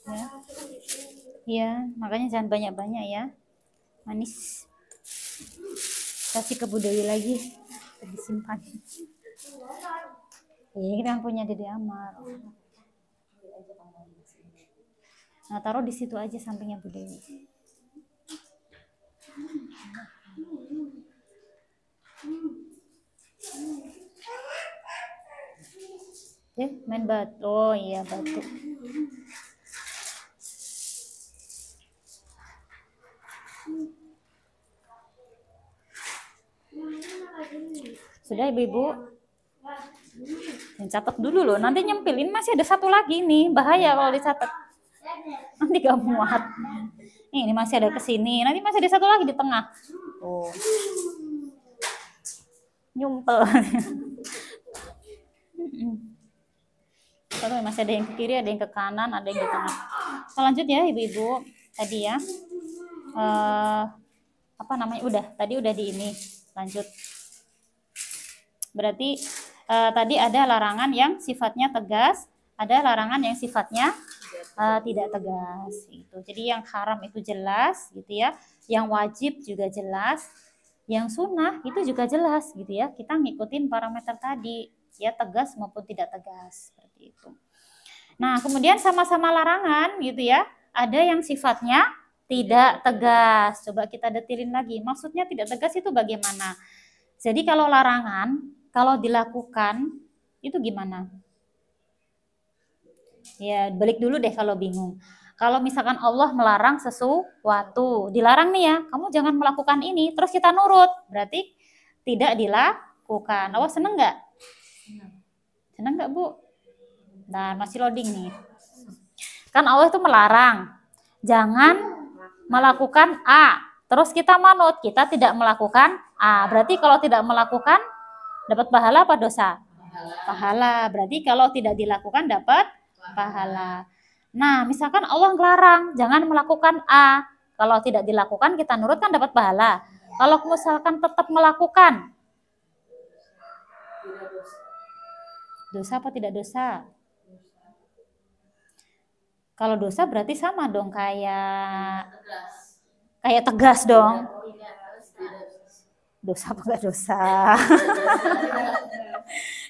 Ya. Iya, makanya jangan banyak-banyak ya. Manis. Kasih ke Budewi lagi. Disimpan. Ini kan punya Dede Amar. Nah, taruh di situ aja sampingnya Budewi. Main batu. Oh iya, batu. Sudah ibu-ibu? Yang catat dulu loh, nanti nyempilin masih ada satu lagi nih, bahaya kalau dicatat. Nanti gak muat. Ini masih ada kesini, nanti masih ada satu lagi di tengah. Oh. Nyumpel. Kalau masih ada yang ke kiri, ada yang ke kanan, ada yang di tengah. Kita lanjut ya ibu-ibu. Tadi ya. Apa namanya? Tadi udah di ini. Lanjut. Berarti tadi ada larangan yang sifatnya tegas, ada larangan yang sifatnya tidak tegas gitu. Jadi yang haram itu jelas gitu ya, yang wajib juga jelas, yang sunnah itu juga jelas gitu ya. Kita ngikutin parameter tadi ya, tegas maupun tidak tegas seperti itu. Nah, kemudian sama-sama larangan gitu ya, ada yang sifatnya tidak tegas. Coba kita detilin lagi, maksudnya tidak tegas itu bagaimana? Jadi kalau larangan, kalau dilakukan itu gimana? Ya, balik dulu deh kalau bingung. Kalau misalkan Allah melarang sesuatu, dilarang nih ya, kamu jangan melakukan ini, terus kita nurut, berarti tidak dilakukan. Allah seneng nggak? Seneng nggak, Bu? Nah, masih loading nih. Kan Allah itu melarang, jangan melakukan A, terus kita manut, kita tidak melakukan A. Berarti kalau tidak melakukan, dapat pahala apa dosa? Pahala. Berarti kalau tidak dilakukan dapat pahala. Nah, misalkan Allah ngelarang jangan melakukan A. Kalau tidak dilakukan kita nurut kan dapat pahala. Kalau misalkan tetap melakukan, dosa apa tidak dosa? Kalau dosa berarti sama dong kayak tegas dong. Dosa apa enggak dosa?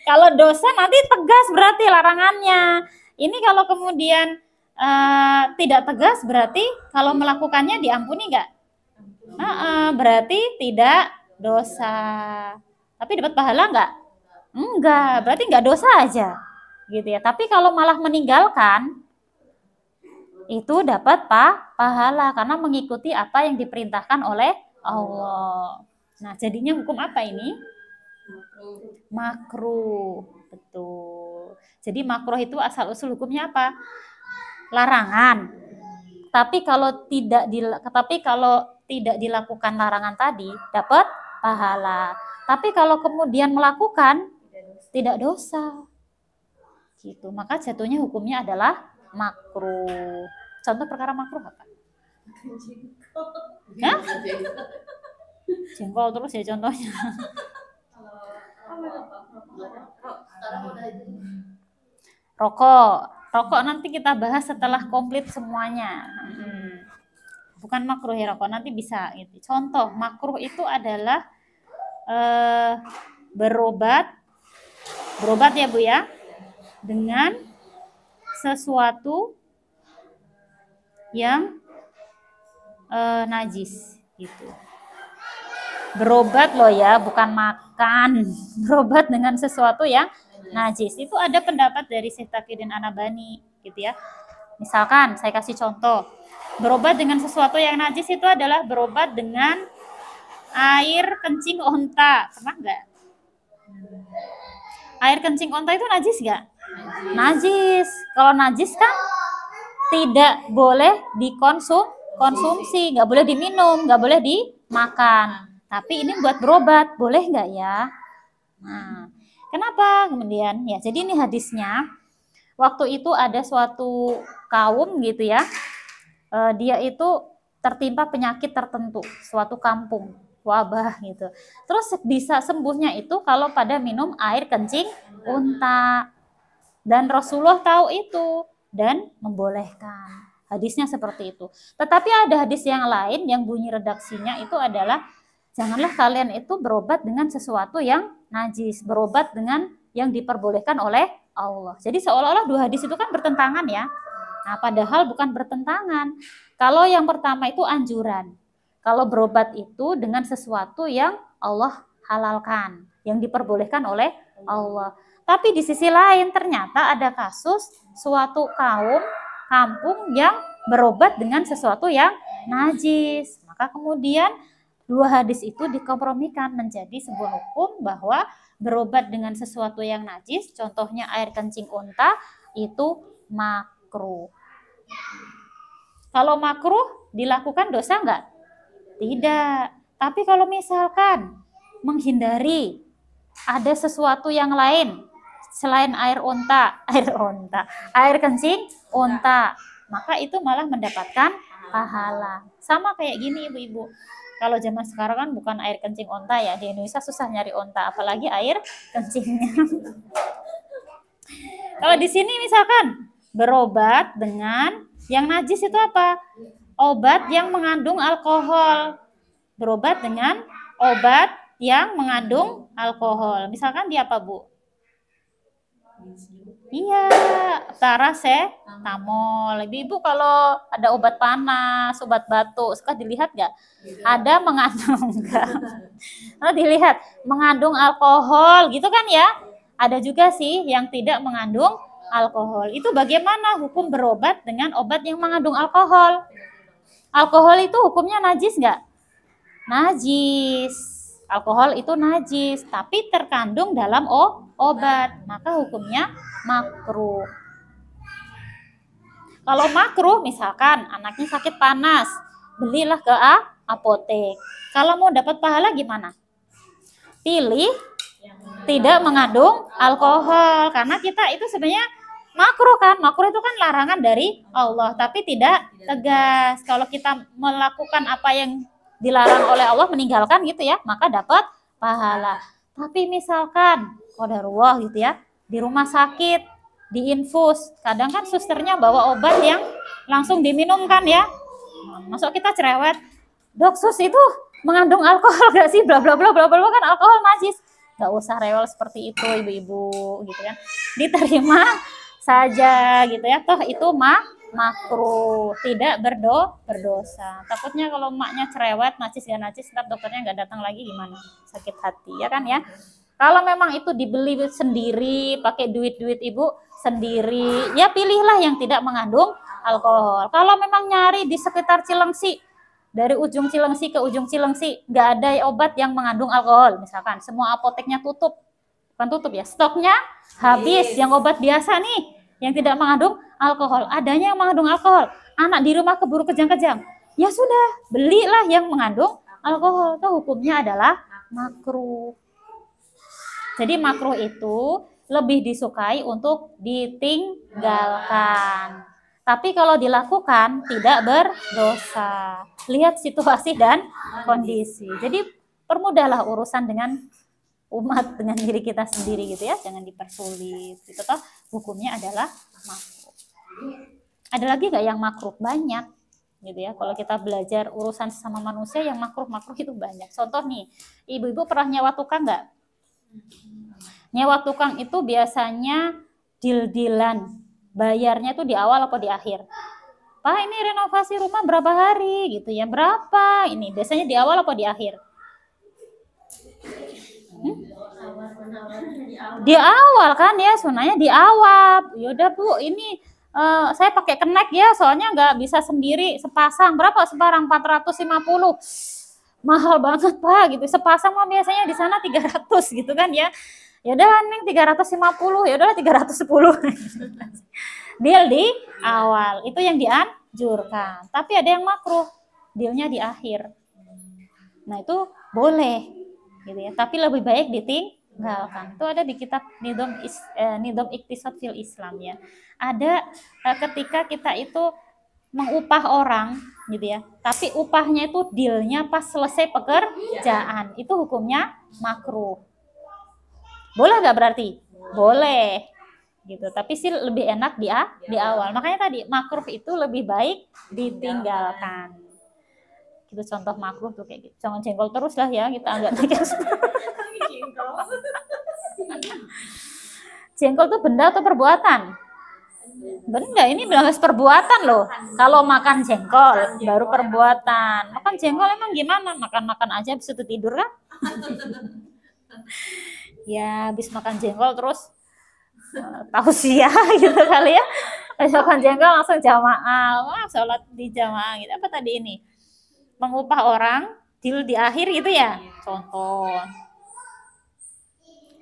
Kalau dosa nanti tegas berarti larangannya. Ini kalau kemudian tidak tegas berarti kalau melakukannya diampuni enggak? Berarti tidak dosa. Tapi dapat pahala enggak? Enggak, berarti enggak dosa aja. Gitu ya. Tapi kalau malah meninggalkan itu dapat pahala karena mengikuti apa yang diperintahkan oleh Allah. Nah, jadinya hukum apa ini? Makruh. Betul. Jadi makruh itu asal usul hukumnya apa? Larangan. Tapi kalau tidak dilakukan larangan tadi dapat pahala. Tapi kalau kemudian melakukan tidak dosa. Gitu. Maka jatuhnya hukumnya adalah makruh. Contoh perkara makruh apa? Hah? Jengkol terus ya contohnya. Rokok nanti kita bahas setelah komplit semuanya. Bukan makruh ya rokok, nanti bisa gitu. Contoh makruh itu adalah berobat ya Bu ya, dengan sesuatu yang najis gitu. Berobat loh ya, bukan makan. Berobat dengan sesuatu yang najis. Itu ada pendapat dari Syekh Taqiyuddin An-Nabhani gitu ya. Misalkan saya kasih contoh. Berobat dengan sesuatu yang najis itu adalah berobat dengan air kencing onta. Pernah enggak? Air kencing onta itu najis enggak? Najis. Kalau najis kan tidak boleh dikonsumsi, nggak boleh diminum, nggak boleh dimakan. Tapi ini buat berobat, boleh nggak ya? Nah, kenapa kemudian? Ya, jadi ini hadisnya. Waktu itu ada suatu kaum gitu ya, dia itu tertimpa penyakit tertentu, suatu kampung, wabah gitu. Terus bisa sembuhnya itu kalau pada minum air kencing unta. Dan Rasulullah tahu itu dan membolehkan. Hadisnya seperti itu. Tetapi ada hadis yang lain yang bunyi redaksinya itu adalah janganlah kalian itu berobat dengan sesuatu yang najis, berobat dengan yang diperbolehkan oleh Allah. Jadi seolah-olah dua hadis itu kan bertentangan ya. Nah, padahal bukan bertentangan. Kalau yang pertama itu anjuran. Kalau berobat itu dengan sesuatu yang Allah halalkan, yang diperbolehkan oleh Allah. Tapi di sisi lain ternyata ada kasus suatu kampung yang berobat dengan sesuatu yang najis. Maka kemudian dua hadis itu dikompromikan menjadi sebuah hukum bahwa berobat dengan sesuatu yang najis, contohnya air kencing unta, itu makruh. Kalau makruh dilakukan dosa enggak? Tidak. Tapi kalau misalkan menghindari ada sesuatu yang lain selain air kencing unta, maka itu malah mendapatkan pahala. Sama kayak gini ibu-ibu. Kalau zaman sekarang kan bukan air kencing unta ya, di Indonesia susah nyari unta, apalagi air kencingnya. Kalau di sini misalkan berobat dengan yang najis itu apa? Obat yang mengandung alkohol. Berobat dengan obat yang mengandung alkohol. Misalkan dia apa, Bu? Iya, paracetamol. Ibu kalau ada obat panas, obat batuk, suka dilihat nggak? Ada mengandung enggak? Nah, dilihat mengandung alkohol, gitu kan ya? Ada juga sih yang tidak mengandung alkohol. Itu bagaimana hukum berobat dengan obat yang mengandung alkohol? Alkohol itu hukumnya najis nggak? Najis. Alkohol itu najis, tapi terkandung dalam obat, maka hukumnya makruh. Kalau makruh misalkan anaknya sakit panas, belilah ke apotek. Kalau mau dapat pahala gimana? Pilih tidak mengandung alkohol, karena kita itu sebenarnya makruh kan? Makruh itu kan larangan dari Allah, tapi tidak tegas. Kalau kita melakukan apa yang dilarang oleh Allah, meninggalkan gitu ya, maka dapat pahala. Tapi misalkan qadarullah gitu ya, di rumah sakit, diinfus, kadang kan susternya bawa obat yang langsung diminumkan ya. Masuk kita cerewet, dok sus itu mengandung alkohol gak sih? Bla bla bla bla bla, kan alkohol najis. Gak usah rewel seperti itu ibu-ibu gitu kan. Diterima saja gitu ya, toh itu makruh, tidak berdosa. Takutnya kalau emaknya cerewet, najis gak najis, ntar dokternya nggak datang lagi gimana? Sakit hati ya kan ya. Kalau memang itu dibeli sendiri, pakai duit ibu sendiri, ya pilihlah yang tidak mengandung alkohol. Kalau memang nyari di sekitar Cilengsi, dari ujung Cilengsi ke ujung Cilengsi nggak ada obat yang mengandung alkohol, misalkan semua apoteknya tutup, bukan tutup ya, stoknya habis, yang obat biasa nih yang tidak mengandung alkohol, adanya yang mengandung alkohol, anak di rumah keburu kejang-kejang, ya sudah belilah yang mengandung alkohol, itu hukumnya adalah makruh. Jadi makruh itu lebih disukai untuk ditinggalkan. Tapi kalau dilakukan tidak berdosa. Lihat situasi dan kondisi. Jadi permudahlah urusan dengan umat, dengan diri kita sendiri gitu ya. Jangan dipersulit. Gitu toh hukumnya adalah makruh. Ada lagi nggak yang makruh? Banyak gitu ya. Kalau kita belajar urusan sesama manusia yang makruh-makruh itu banyak. Contoh nih, ibu-ibu pernah nyewa tukang nggak? Nyewa tukang itu biasanya deal-dealan. Bayarnya tuh di awal apa di akhir? Pak, ini renovasi rumah berapa hari gitu ya? Berapa? Ini biasanya di awal apa di akhir? Di awal kan ya, sunanya di awal. Yaudah Bu, ini saya pakai kenek ya, soalnya nggak bisa sendiri sepasang. Berapa sebarang? 450. Mahal banget Pak gitu. Sepasang mah biasanya di sana 300 gitu kan ya. Ya udah Neng 350, ya udahlah 310. Deal di awal itu yang dianjurkan. Tapi ada yang makruh, dealnya di akhir. Nah itu boleh, gitu ya. Tapi lebih baik ditinggalkan. Itu ada di kitab Nidom Iktisad fil Islam ya. Ada ketika kita itu mengupah orang, gitu ya. Tapi upahnya itu dealnya pas selesai pekerjaan, itu hukumnya makruh. Boleh nggak berarti? Boleh, gitu. Tapi sih lebih enak di awal. Makanya tadi makruh itu lebih baik ditinggalkan. Gitu contoh makruh tuh kayak gitu. Jangan jengkol terus lah ya, kita agak tegas. Jengkol tuh benda atau perbuatan? Benda, ini bahas perbuatan loh. Kalau makan jengkol baru perbuatan. Makan jengkol emang gimana? Makan-makan aja habis itu tidur kan? Ya habis makan jengkol terus tausiah gitu kali ya. Habis makan jengkol langsung jamaah, sholat di jamaah gitu. Apa tadi ini? Mengupah orang deal di akhir gitu ya. Contoh.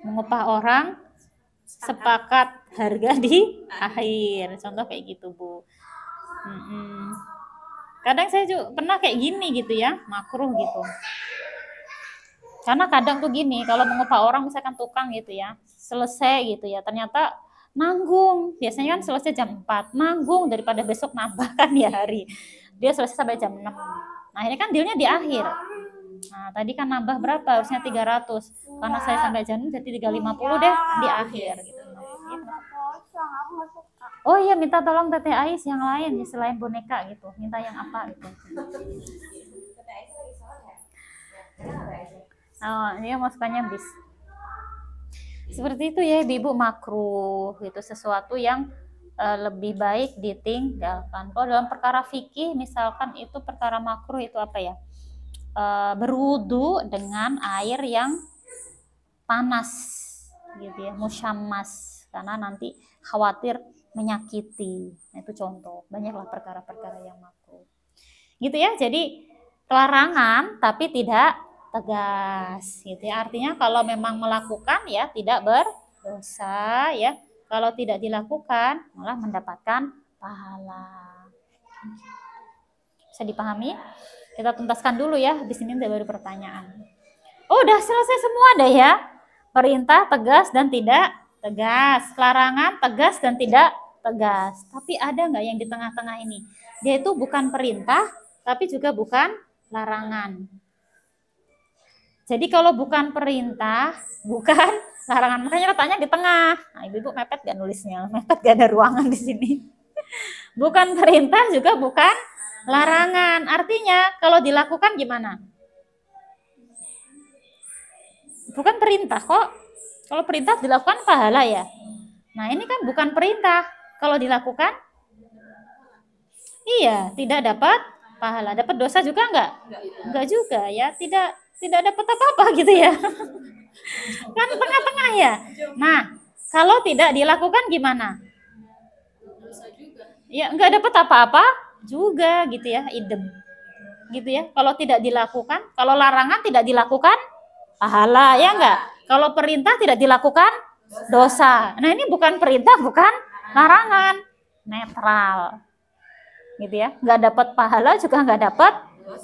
Mengupah orang sepakat harga di akhir. Contoh kayak gitu, Bu. Kadang saya juga pernah kayak gini gitu ya, makruh gitu. Karena kadang tuh gini, kalau mengupah orang misalkan tukang gitu ya, selesai gitu ya, ternyata nanggung. Biasanya kan selesai jam 4, nanggung daripada besok nambah kan ya hari. Dia selesai sampai jam 6. Nah, ini kan dealnya di akhir. Nah, tadi kan nambah berapa? Harusnya 300. Karena saya sampai jam 6 jadi 350 deh di akhir gitu. Oh iya, minta tolong Teteh Ais yang lain selain boneka gitu. Minta yang apa gitu. Oh, ini masukannya bis. Seperti itu ya, Ibu makruh itu sesuatu yang lebih baik ditinggalkan. Kalau dalam perkara fikih misalkan itu perkara makruh itu apa ya? Berwudu dengan air yang panas gitu ya, musyammas, karena nanti khawatir menyakiti. Nah, itu contoh. Banyaklah perkara-perkara yang makruh. Gitu ya. Jadi larangan tapi tidak tegas gitu ya. Artinya kalau memang melakukan ya tidak berdosa ya. Kalau tidak dilakukan malah mendapatkan pahala. Bisa dipahami? Kita tuntaskan dulu ya. Di sini baru pertanyaan. Oh, udah selesai semua deh ya. Perintah tegas dan tidak tegas. Larangan tegas dan tidak tegas. Tapi ada nggak yang di tengah-tengah ini? Dia itu bukan perintah tapi juga bukan larangan. Jadi kalau bukan perintah, bukan larangan, makanya letaknya di tengah. Nah, Ibu mepet gak nulisnya? Mepet gak ada ruangan di sini. Bukan perintah juga bukan larangan. Artinya kalau dilakukan gimana? Bukan perintah kok. Kalau perintah dilakukan pahala ya. Nah, ini kan bukan perintah. Kalau dilakukan iya, tidak dapat pahala. Dapat dosa juga enggak? Enggak juga ya. Tidak dapat apa-apa gitu ya. Kan tengah-tengah ya. Nah, kalau tidak dilakukan gimana? Ya, enggak dapat apa-apa juga gitu ya, idem. gitu ya. Kalau tidak dilakukan, kalau larangan tidak dilakukan, pahala, ya enggak? Kalau perintah tidak dilakukan, dosa. Nah ini bukan perintah, bukan larangan, netral, gitu ya. Nggak dapat pahala juga nggak dapat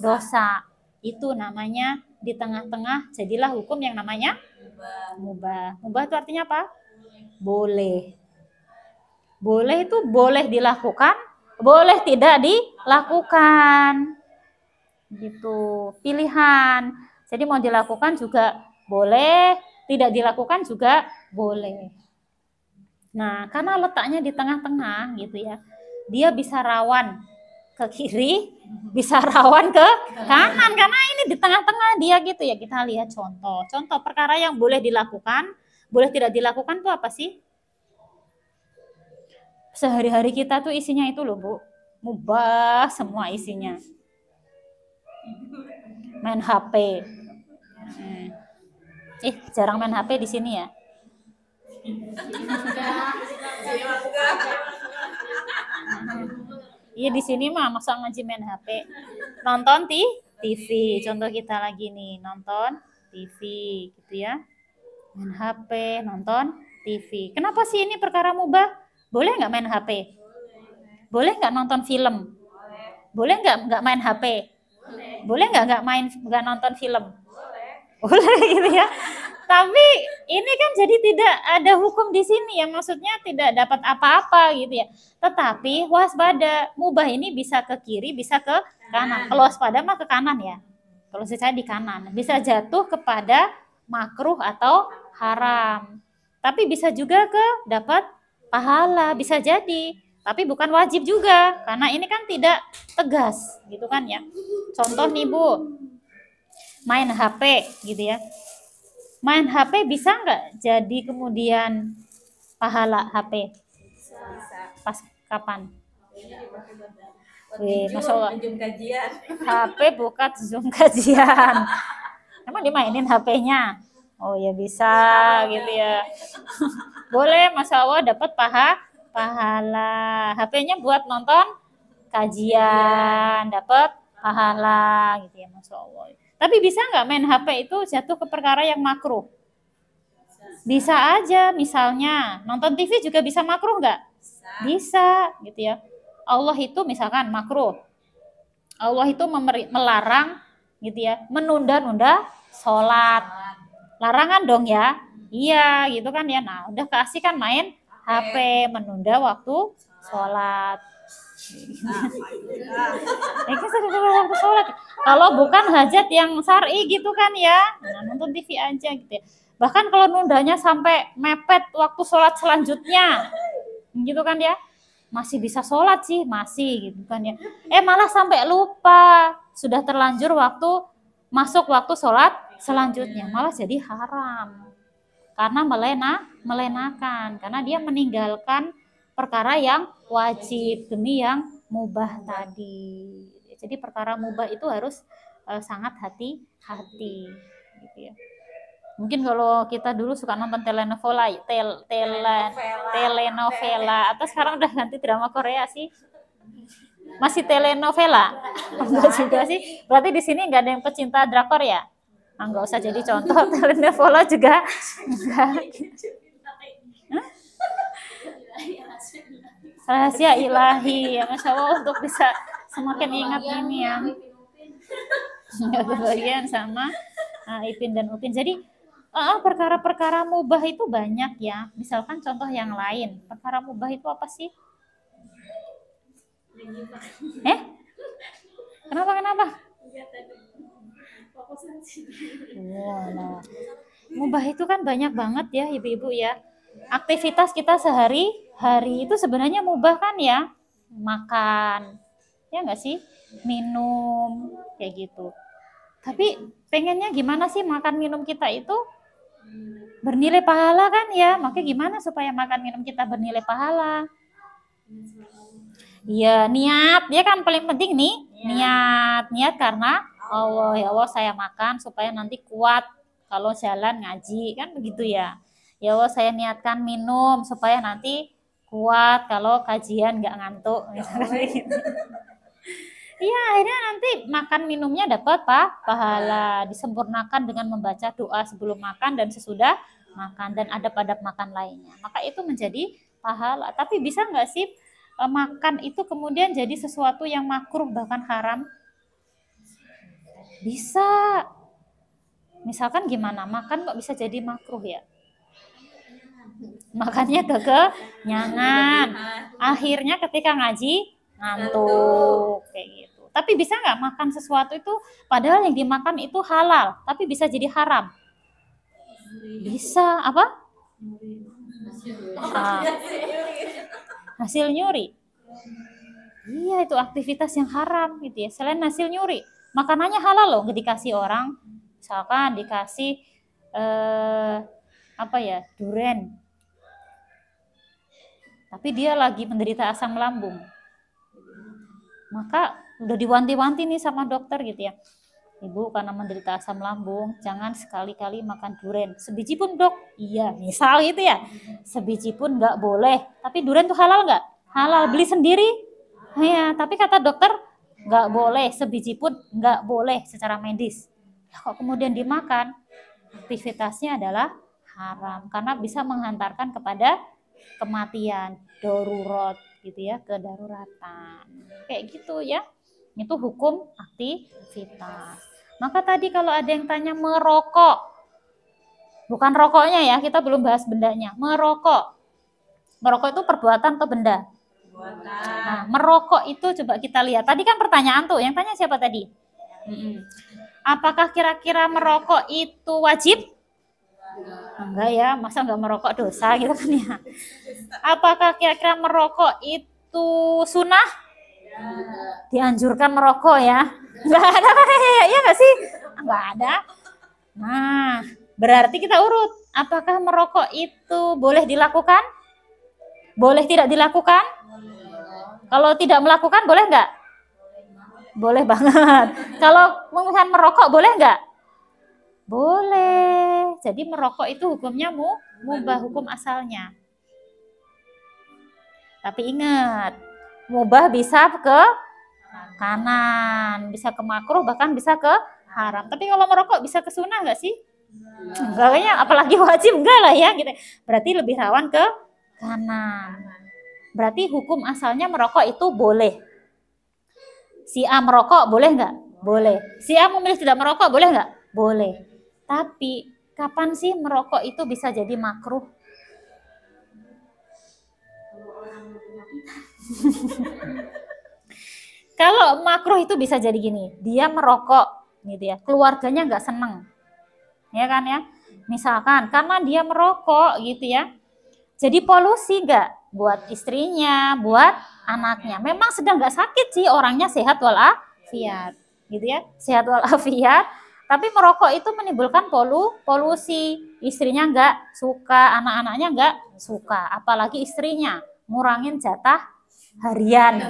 dosa. Itu namanya di tengah-tengah jadilah hukum yang namanya mubah. Mubah itu artinya apa? Boleh. Boleh itu boleh dilakukan, boleh tidak dilakukan. Gitu, pilihan. Jadi mau dilakukan juga boleh, tidak dilakukan juga boleh. Nah, karena letaknya di tengah-tengah gitu ya, dia bisa rawan ke kiri, bisa rawan ke kanan, karena ini di tengah-tengah dia gitu ya. Kita lihat contoh perkara yang boleh dilakukan, boleh tidak dilakukan itu apa sih? Sehari-hari kita tuh isinya itu loh Bu, mubah semua isinya. Main HP. Jarang main HP di sini ya. Iya di sini mah masa ngaji main HP. Nonton TV. Contoh kita lagi nih, nonton TV gitu ya. Main HP, nonton TV. Kenapa sih ini perkara mubah? Boleh nggak main HP? Boleh nggak nonton film? Boleh nggak main HP? Boleh nggak nonton film? Boleh gitu ya. Tapi ini kan jadi tidak ada hukum di sini ya, maksudnya tidak dapat apa-apa gitu ya. Tetapi waspada, mubah ini bisa ke kiri, bisa ke kanan. Kalau waspada mah ke kanan ya. Kalau saya di kanan, bisa jatuh kepada makruh atau haram. Tapi bisa juga ke dapat pahala, bisa jadi. Tapi bukan wajib juga, karena ini kan tidak tegas gitu kan ya. Contoh nih Bu, main HP gitu ya. Main HP bisa nggak jadi kemudian pahala HP? Pas kapan? Masya Allah. HP bukan Zoom kajian. Emang dimainin HP-nya? Oh ya bisa gitu ya. Boleh, Masya Allah dapat pahala. HP-nya buat nonton kajian, dapat pahala gitu ya, Masya Allah. Tapi bisa nggak main HP itu jatuh ke perkara yang makruh? Bisa aja, misalnya nonton TV juga bisa makruh nggak? Bisa gitu ya. Allah itu misalkan makruh. Allah itu melarang gitu ya, menunda-nunda sholat. Larangan dong ya. Iya gitu kan ya. Nah udah keasikan main HP, menunda waktu sholat. Waktu sholat. Kalau bukan hajat yang syar'i gitu kan ya, nah, nonton TV aja gitu ya. Bahkan kalau nundanya sampai mepet waktu sholat selanjutnya, gitu kan ya, masih bisa sholat sih, masih gitu kan ya. Malah sampai lupa, sudah terlanjur masuk waktu sholat selanjutnya, malah jadi haram. Karena melenakan, karena dia meninggalkan perkara yang wajib demi yang mubah tadi. Jadi perkara mubah itu harus sangat hati-hati gitu ya. Mungkin kalau kita dulu suka nonton telenovela atau sekarang udah ganti drama Korea sih. Masih telenovela? Enggak juga sih. Berarti di sini enggak ada yang pecinta drakor ya? Enggak usah jadi contoh, telenovela juga enggak. Rahasia ilahi ya, Masya Allah, untuk bisa semakin ingat ini ya. Kebagian sama Ipin dan Upin. Jadi perkara-perkara mubah itu banyak ya. Misalkan contoh yang lain, perkara mubah itu apa sih? Kenapa? Wow. Mubah itu kan banyak banget ya ibu-ibu ya. Aktivitas kita sehari-hari itu sebenarnya mubah kan ya. Makan, ya nggak sih? Minum, kayak gitu. Tapi pengennya gimana sih makan minum kita itu bernilai pahala kan ya? Makanya gimana supaya makan minum kita bernilai pahala? Iya, niat. Dia kan paling penting nih, niat karena Allah, ya Allah saya makan supaya nanti kuat kalau jalan ngaji, kan begitu ya. Ya Allah saya niatkan minum supaya nanti kuat kalau kajian nggak ngantuk. Iya, akhirnya nanti makan minumnya dapat pahala, disempurnakan dengan membaca doa sebelum makan dan sesudah makan dan adab-adab makan lainnya. Maka itu menjadi pahala. Tapi bisa nggak sih makan itu kemudian jadi sesuatu yang makruh bahkan haram? Bisa. Misalkan gimana? Makan kok bisa jadi makruh ya? Makannya kekenyangan. Akhirnya ketika ngaji ngantuk kayak gitu. Tapi bisa nggak makan sesuatu itu padahal yang dimakan itu halal, tapi bisa jadi haram? Bisa apa? Ah, hasil nyuri. Iya, itu aktivitas yang haram gitu ya. Selain hasil nyuri, makanannya halal loh, nggak dikasih orang. Misalkan dikasih apa ya, duren. Tapi dia lagi menderita asam lambung. Maka udah diwanti-wanti nih sama dokter gitu ya. Ibu karena menderita asam lambung, jangan sekali-kali makan duren. Sebiji pun dok, iya misal gitu ya. Sebiji pun nggak boleh. Tapi duren tuh halal nggak? Halal, beli sendiri. Ya, tapi kata dokter nggak boleh, sebiji pun nggak boleh secara medis. Kok kemudian dimakan? Aktivitasnya adalah haram karena bisa menghantarkan kepada kematian, darurat gitu ya, kedaruratan. Kayak gitu ya. Itu hukum aktivitas. Maka tadi kalau ada yang tanya merokok, bukan rokoknya ya, kita belum bahas bendanya. Merokok. Merokok itu perbuatan atau benda? Nah, merokok itu coba kita lihat. Tadi kan pertanyaan tuh, yang tanya siapa tadi? Apakah kira-kira merokok itu wajib? Enggak ya, masa enggak merokok dosa gitu kan ya. Apakah kira-kira merokok itu sunnah? Dianjurkan merokok ya? Enggak ada kan ya enggak sih? Enggak ada. Nah, berarti kita urut. Apakah merokok itu boleh dilakukan? Boleh tidak dilakukan? Kalau tidak melakukan boleh enggak? Boleh banget. Kalau misalkan merokok boleh enggak? Boleh. Jadi merokok itu hukumnya mubah, hukum asalnya. Tapi ingat, mubah bisa ke kanan, bisa ke makruh, bahkan bisa ke haram. Tapi kalau merokok bisa ke sunnah enggak sih? Enggak, kayaknya apalagi wajib enggak lah ya gitu. Berarti lebih rawan ke kanan. Berarti hukum asalnya merokok itu boleh. Si A merokok boleh enggak? Boleh. Si A memilih tidak merokok boleh enggak? Boleh. Tapi kapan sih merokok itu bisa jadi makruh? Kalau makruh itu bisa jadi gini, dia merokok gitu ya, keluarganya nggak seneng, ya kan ya. Misalkan karena dia merokok gitu ya, jadi polusi nggak buat istrinya, buat anaknya. Memang sedang nggak sakit sih, orangnya sehat walafiat, gitu ya, sehat walafiat. Tapi merokok itu menimbulkan polusi, istrinya nggak suka, anak-anaknya nggak suka, apalagi istrinya ngurangin jatah harian.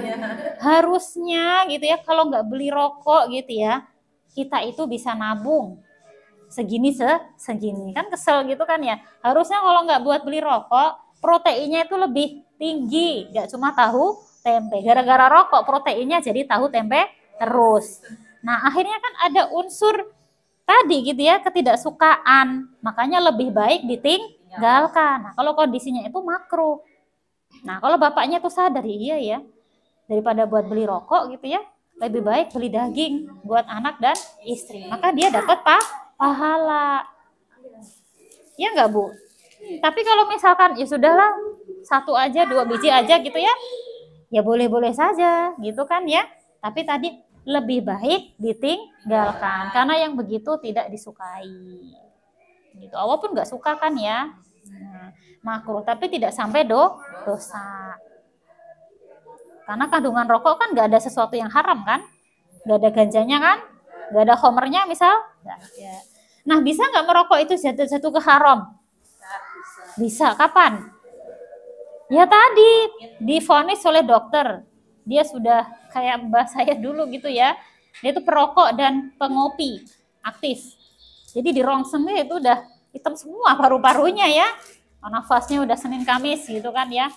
Harusnya gitu ya, kalau nggak beli rokok gitu ya, kita itu bisa nabung segini kan kesel gitu kan ya. Harusnya kalau nggak buat beli rokok, proteinnya itu lebih tinggi, nggak cuma tahu tempe. Gara-gara rokok proteinnya jadi tahu tempe terus. Nah akhirnya kan ada unsur tadi gitu ya, ketidaksukaan, makanya lebih baik ditinggalkan. Nah, kalau kondisinya itu makruh. Nah, kalau bapaknya tuh sadar, iya ya, daripada buat beli rokok gitu ya, lebih baik beli daging buat anak dan istri. Maka dia dapat pahala. Ya enggak, Bu? Tapi kalau misalkan ya sudahlah, 1 aja, 2 biji aja gitu ya, ya boleh-boleh saja gitu kan ya. Tapi tadi lebih baik ditinggalkan karena yang begitu tidak disukai. Gitu. Allah pun nggak suka kan ya. Makruh, tapi tidak sampai dosa. Karena kandungan rokok kan nggak ada sesuatu yang haram kan, nggak ada ganjanya kan, nggak ada homernya misal. Nah bisa nggak merokok itu jatuh ke haram? Bisa. Kapan? Ya tadi divonis oleh dokter. Dia sudah kayak mbah saya dulu gitu ya. Dia itu perokok dan pengopi aktif. Jadi di rongsengnya itu udah hitam semua paru-parunya ya. Nafasnya udah Senin Kamis gitu kan ya.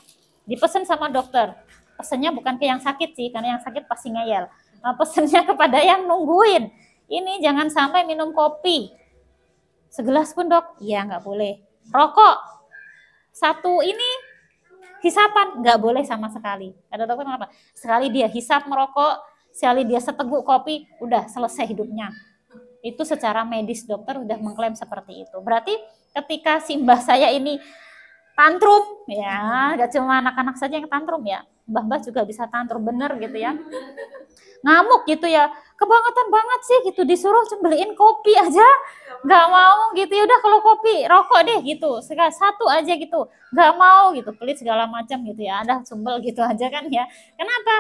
Dipesen sama dokter. Pesennya bukan ke yang sakit sih, karena yang sakit pasti ngeyel. pesennya kepada yang nungguin. Ini jangan sampai minum kopi segelas pun dok, iya nggak boleh. Rokok satu ini hisapan nggak boleh sama sekali. Ada dokter kenapa? Sekali dia hisap merokok, sekali dia seteguk kopi, udah selesai hidupnya. Itu secara medis dokter udah mengklaim seperti itu. Berarti ketika si mbah saya ini tantrum, ya nggak cuma anak-anak saja yang tantrum ya, mbah-mbah juga bisa tantrum bener gitu ya. Ngamuk gitu ya, kebangetan banget sih gitu, disuruh beliin kopi aja nggak mau gitu, ya udah kalau kopi rokok deh gitu, satu aja gitu, nggak mau gitu, pelit segala macam gitu ya, ada sumbel gitu aja kan ya. Kenapa?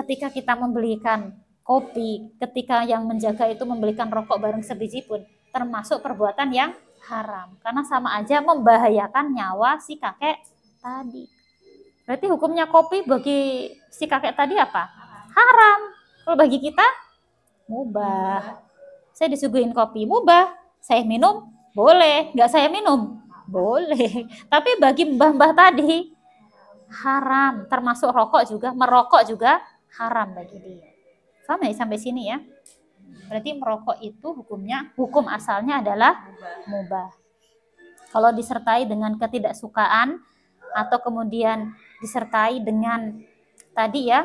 Ketika kita membelikan kopi, ketika yang menjaga itu membelikan rokok bareng sebiji pun termasuk perbuatan yang haram, karena sama aja membahayakan nyawa si kakek tadi. Berarti hukumnya kopi bagi si kakek tadi apa? Haram. Kalau bagi kita mubah. Saya disuguhin kopi mubah, saya minum boleh, nggak saya minum boleh. Tapi bagi mbah-mbah tadi haram, termasuk rokok juga, merokok juga haram bagi dia. Sama ya sampai sini ya. Berarti merokok itu hukum asalnya adalah mubah. Kalau disertai dengan ketidaksukaan atau kemudian disertai dengan tadi ya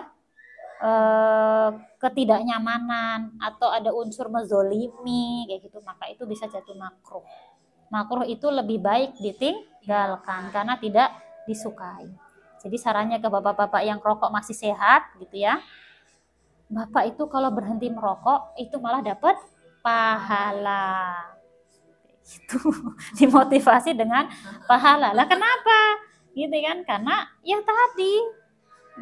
ketidaknyamanan atau ada unsur menzolimi kayak gitu, maka itu bisa jatuh makruh. Makruh itu lebih baik ditinggalkan karena tidak disukai. Jadi sarannya ke bapak-bapak yang rokok masih sehat gitu ya, bapak itu kalau berhenti merokok itu malah dapat pahala. Itu dimotivasi dengan pahala. Lah kenapa? Gitu kan? Karena ya tadi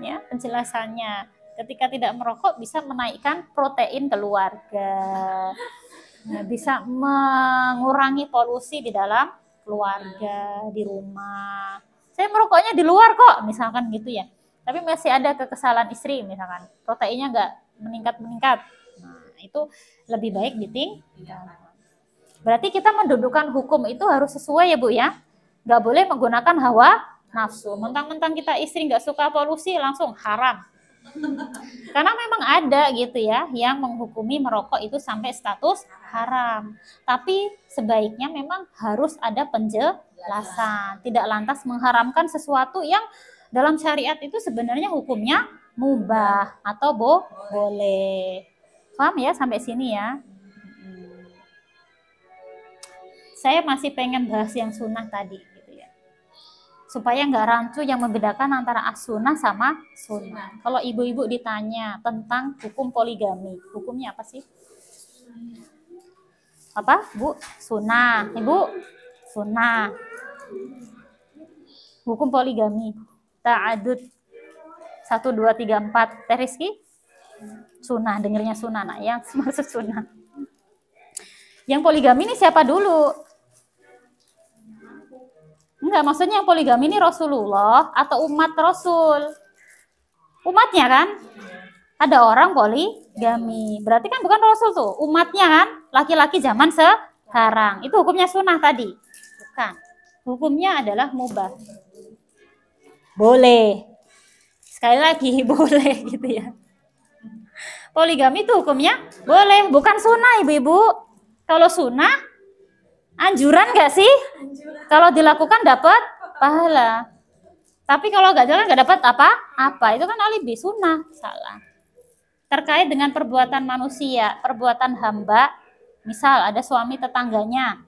ya penjelasannya, ketika tidak merokok bisa menaikkan protein keluarga, nah, bisa mengurangi polusi di dalam keluarga, di rumah. Saya merokoknya di luar kok, misalkan gitu ya, tapi masih ada kekesalan istri misalkan, proteinnya nggak meningkat. Nah, itu lebih baik ditinggalkan. Berarti kita mendudukkan hukum itu harus sesuai ya Bu ya, nggak boleh menggunakan hawa nafsu. Mentang-mentang kita istri nggak suka polusi langsung haram. Karena memang ada gitu ya yang menghukumi merokok itu sampai status haram. Tapi sebaiknya memang harus ada penjelasan. Tidak lantas mengharamkan sesuatu yang dalam syariat itu sebenarnya hukumnya mubah atau boleh. Paham ya sampai sini ya? Saya masih pengen bahas yang sunnah tadi gitu ya, supaya nggak rancu yang membedakan antara as-sunnah sama sunnah. Kalau ibu-ibu ditanya tentang hukum poligami, hukumnya apa sih? Apa Bu? Sunnah. Ibu? Sunnah. Hukum poligami, ta'adud 1, 2, 3, 4. Teh Rizky? Sunnah, dengernya sunnah nak ya, maksud sunnah. Yang poligami ini siapa dulu? Enggak, maksudnya yang poligami ini Rasulullah atau umat Rasul? Umatnya kan? Ada orang poligami. Berarti kan bukan Rasul tuh, umatnya kan? Laki-laki zaman sekarang. Itu hukumnya sunnah tadi? Bukan. Hukumnya adalah mubah. Boleh. Sekali lagi boleh gitu ya. Poligami itu hukumnya boleh, bukan sunnah ibu-ibu. Kalau sunnah, anjuran nggak sih? Kalau dilakukan dapat pahala. Tapi kalau nggak jalan nggak dapat apa? Itu kan alibi, sunnah. Salah. Terkait dengan perbuatan manusia, perbuatan hamba, misal ada suami tetangganya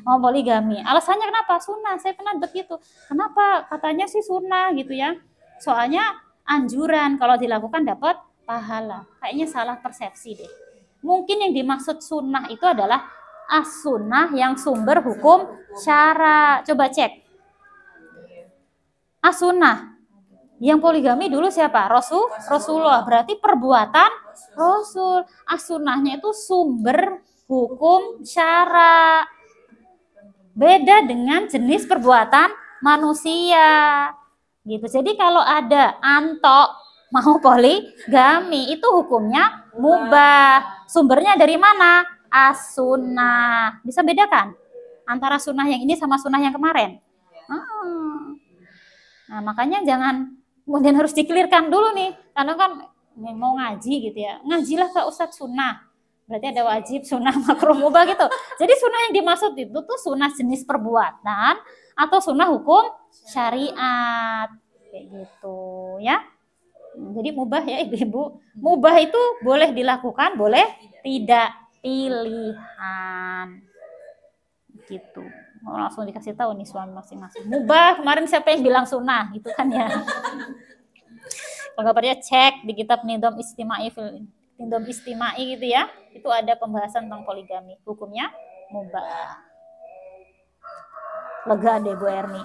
mau poligami. Alasannya kenapa? Sunnah. Saya pernah begitu. Kenapa? Katanya sih sunnah gitu ya. Soalnya anjuran, kalau dilakukan dapat pahala. Kayaknya salah persepsi deh. Mungkin yang dimaksud sunnah itu adalah as-sunnah yang sumber hukum syara. Coba cek. As-sunnah yang poligami dulu siapa? Rasulullah. Berarti perbuatan Rasul. As-sunnahnya itu sumber hukum syara. Beda dengan jenis perbuatan manusia. Gitu. Jadi kalau ada antok mau poligami itu hukumnya mubah. Sumbernya dari mana? As-sunnah. Bisa bedakan antara sunnah yang ini sama sunnah yang kemarin? Nah, makanya jangan kemudian harus dikelirkan dulu nih. Karena kan mau ngaji gitu ya, ngajilah ke ustadz sunnah. Berarti ada wajib, sunnah, makruh, mubah gitu. Jadi sunnah yang dimaksud itu tuh sunnah jenis perbuatan atau sunnah hukum syariat kayak gitu ya. Jadi mubah ya ibu-ibu. Mubah itu boleh dilakukan, boleh tidak, pilihan gitu. Langsung dikasih tahu nih suami masing-masing. Mubah kemarin siapa yang bilang sunnah gitu kan ya. Kalau nggak percaya cek di kitab Nidom Istimai gitu ya. Itu ada pembahasan tentang poligami. Hukumnya mubah. Lega deh Bu Erni.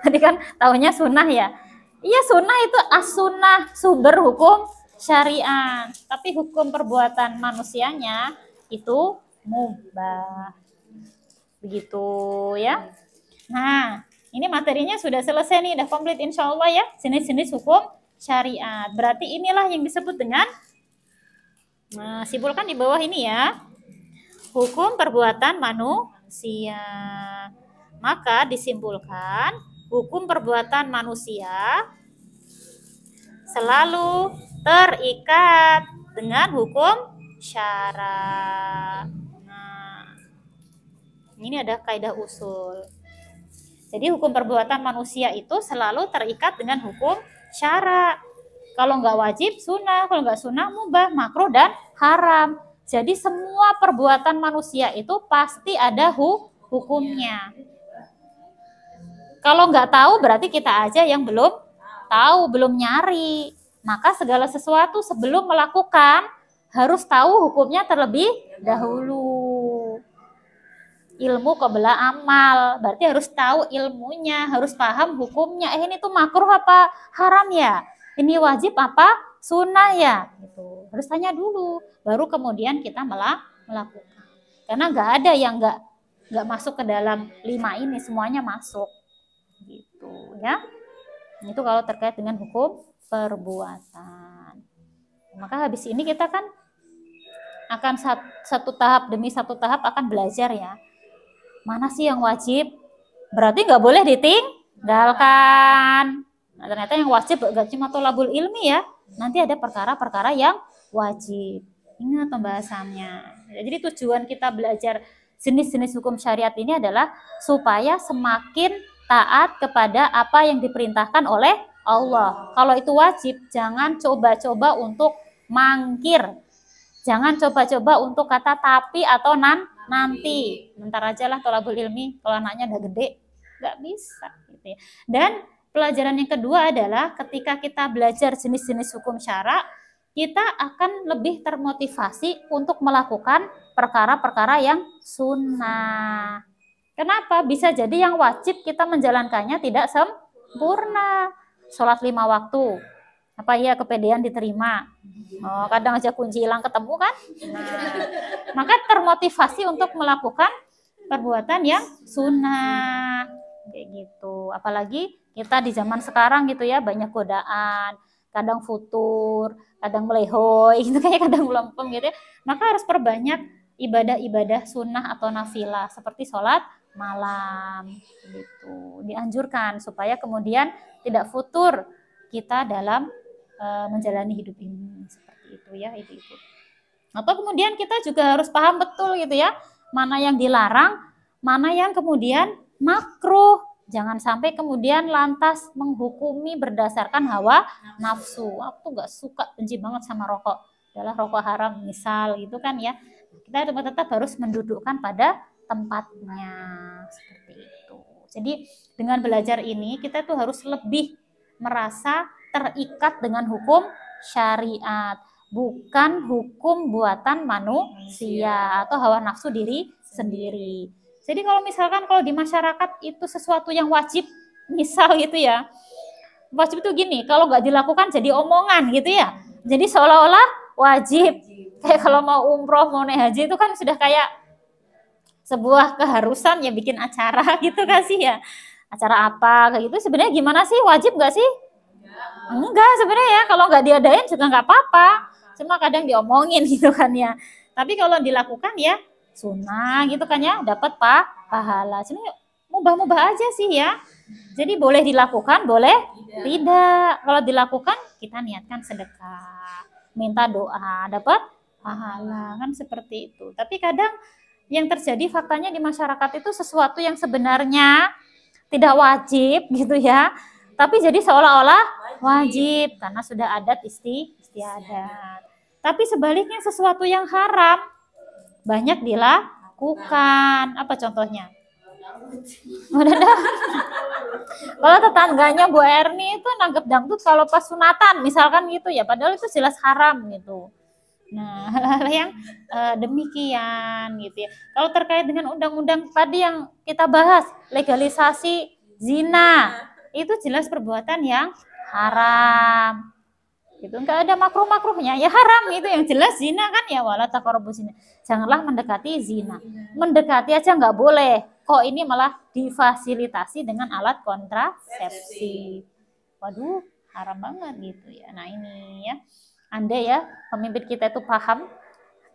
Tadi kan tahunya sunnah ya. Iya sunnah itu as-sunnah, sumber hukum syariat. Tapi hukum perbuatan manusianya itu mubah. Begitu ya. Nah, ini materinya sudah selesai nih, udah komplit insya Allah ya. Jenis-jenis hukum syariat. Berarti inilah yang disebut dengan, nah, simpulkan di bawah ini ya. Hukum perbuatan manusia. Maka disimpulkan, hukum perbuatan manusia selalu terikat dengan hukum syara. Nah, ini ada kaidah usul. Jadi hukum perbuatan manusia itu selalu terikat dengan hukum syara. Kalau nggak wajib, sunnah. Kalau nggak sunnah, mubah, makruh, dan haram. Jadi semua perbuatan manusia itu pasti ada hukumnya. Kalau nggak tahu berarti kita aja yang belum tahu, belum nyari. Maka segala sesuatu sebelum melakukan harus tahu hukumnya terlebih dahulu. Ilmu qabla amal, berarti harus tahu ilmunya, harus paham hukumnya. Ini tuh makruh apa haram ya? Ini wajib apa sunnah ya? Gitu. Harus tanya dulu, baru kemudian kita melakukan. Karena nggak ada yang nggak masuk ke dalam 5 ini, semuanya masuk. Gitu ya. Itu kalau terkait dengan hukum perbuatan. Maka habis ini kita kan akan satu tahap demi satu tahap akan belajar ya. Mana sih yang wajib? Berarti nggak boleh ditinggalkan. Nah, ternyata yang wajib gak cuma tholabul ilmi ya. Nanti ada perkara-perkara yang wajib. Ingat pembahasannya. Jadi tujuan kita belajar jenis-jenis hukum syariat ini adalah supaya semakin taat kepada apa yang diperintahkan oleh Allah. Kalau itu wajib, jangan coba-coba untuk mangkir. Jangan coba-coba untuk kata tapi atau nanti. Bentar aja lah tholabul ilmi, kalau anaknya udah gede, nggak bisa. Gitu ya. Dan pelajaran yang kedua adalah ketika kita belajar jenis-jenis hukum syara, kita akan lebih termotivasi untuk melakukan perkara-perkara yang sunnah. Kenapa? Bisa jadi yang wajib kita menjalankannya tidak sempurna. Sholat 5 waktu. Apa iya kepedean diterima? Oh, kadang aja kunci hilang ketemu kan? Nah, maka termotivasi untuk melakukan perbuatan yang sunnah. Kayak gitu. Apalagi kita di zaman sekarang gitu ya, banyak godaan. Kadang futur, kadang melehoy, gitu kayak kadang melempem gitu ya. Maka harus perbanyak ibadah-ibadah sunnah atau nafilah seperti sholat malam gitu. Dianjurkan supaya kemudian tidak futur kita dalam menjalani hidup ini seperti itu ya ibu-ibu. Atau kemudian kita juga harus paham betul gitu ya, mana yang dilarang, mana yang kemudian makruh. Jangan sampai kemudian lantas menghukumi berdasarkan hawa nafsu. Aku nggak suka, benci banget sama rokok. Adalah rokok haram misal gitu kan ya. Kita tetap harus mendudukkan pada tempatnya seperti itu. Jadi dengan belajar ini kita tuh harus lebih merasa terikat dengan hukum syariat, bukan hukum buatan manusia atau hawa nafsu diri sendiri. Jadi kalau misalkan kalau di masyarakat itu sesuatu yang wajib, misal gitu ya, wajib itu gini, kalau nggak dilakukan jadi omongan gitu ya. Jadi seolah-olah wajib. Kayak kalau mau umroh, mau naik haji itu kan sudah kayak sebuah keharusan ya bikin acara gitu kan sih ya. Acara apa kayak gitu sebenarnya gimana sih, wajib nggak sih? Enggak sebenarnya ya, kalau nggak diadain juga nggak apa-apa. Cuma kadang diomongin gitu kan ya. Tapi kalau dilakukan ya sunnah gitu kan ya, dapat pahala. Sebenarnya mubah-mubah aja sih ya. Jadi boleh dilakukan, boleh tidak. Kalau dilakukan, kita niatkan sedekah, minta doa, dapat pahala, kan seperti itu. Tapi kadang yang terjadi faktanya di masyarakat itu sesuatu yang sebenarnya tidak wajib gitu ya, tapi jadi seolah-olah wajib karena sudah adat istiadat. Tapi sebaliknya sesuatu yang haram banyak dilakukan. Apa contohnya? Kalau tetangganya Bu Erni itu nanggep dangdut kalau pas sunatan misalkan gitu ya, padahal itu jelas haram gitu. Nah, hal-hal yang demikian gitu ya. Kalau terkait dengan undang-undang tadi yang kita bahas, legalisasi zina, itu jelas perbuatan yang haram. Gitu, enggak ada makruh-makruhnya, ya haram itu yang jelas zina kan ya, wala taqrabuz zina. Janganlah mendekati zina. Mendekati aja enggak boleh. Kok ini malah difasilitasi dengan alat kontrasepsi. Waduh, haram banget gitu ya. Nah, ini ya. Andai ya pemimpin kita itu paham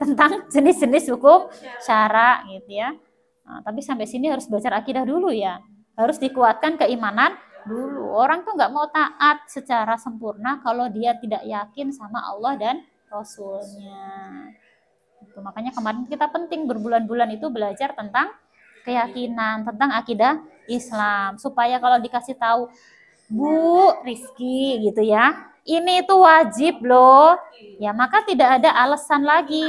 tentang jenis-jenis hukum syara gitu ya. Nah, tapi sampai sini harus belajar akidah dulu ya. Harus dikuatkan keimanan dulu. Orang tuh nggak mau taat secara sempurna kalau dia tidak yakin sama Allah dan Rasulnya. Itu makanya kemarin kita penting berbulan-bulan itu belajar tentang keyakinan, tentang akidah Islam. Supaya kalau dikasih tahu, Bu Rizky gitu ya, ini itu wajib loh, ya maka tidak ada alasan lagi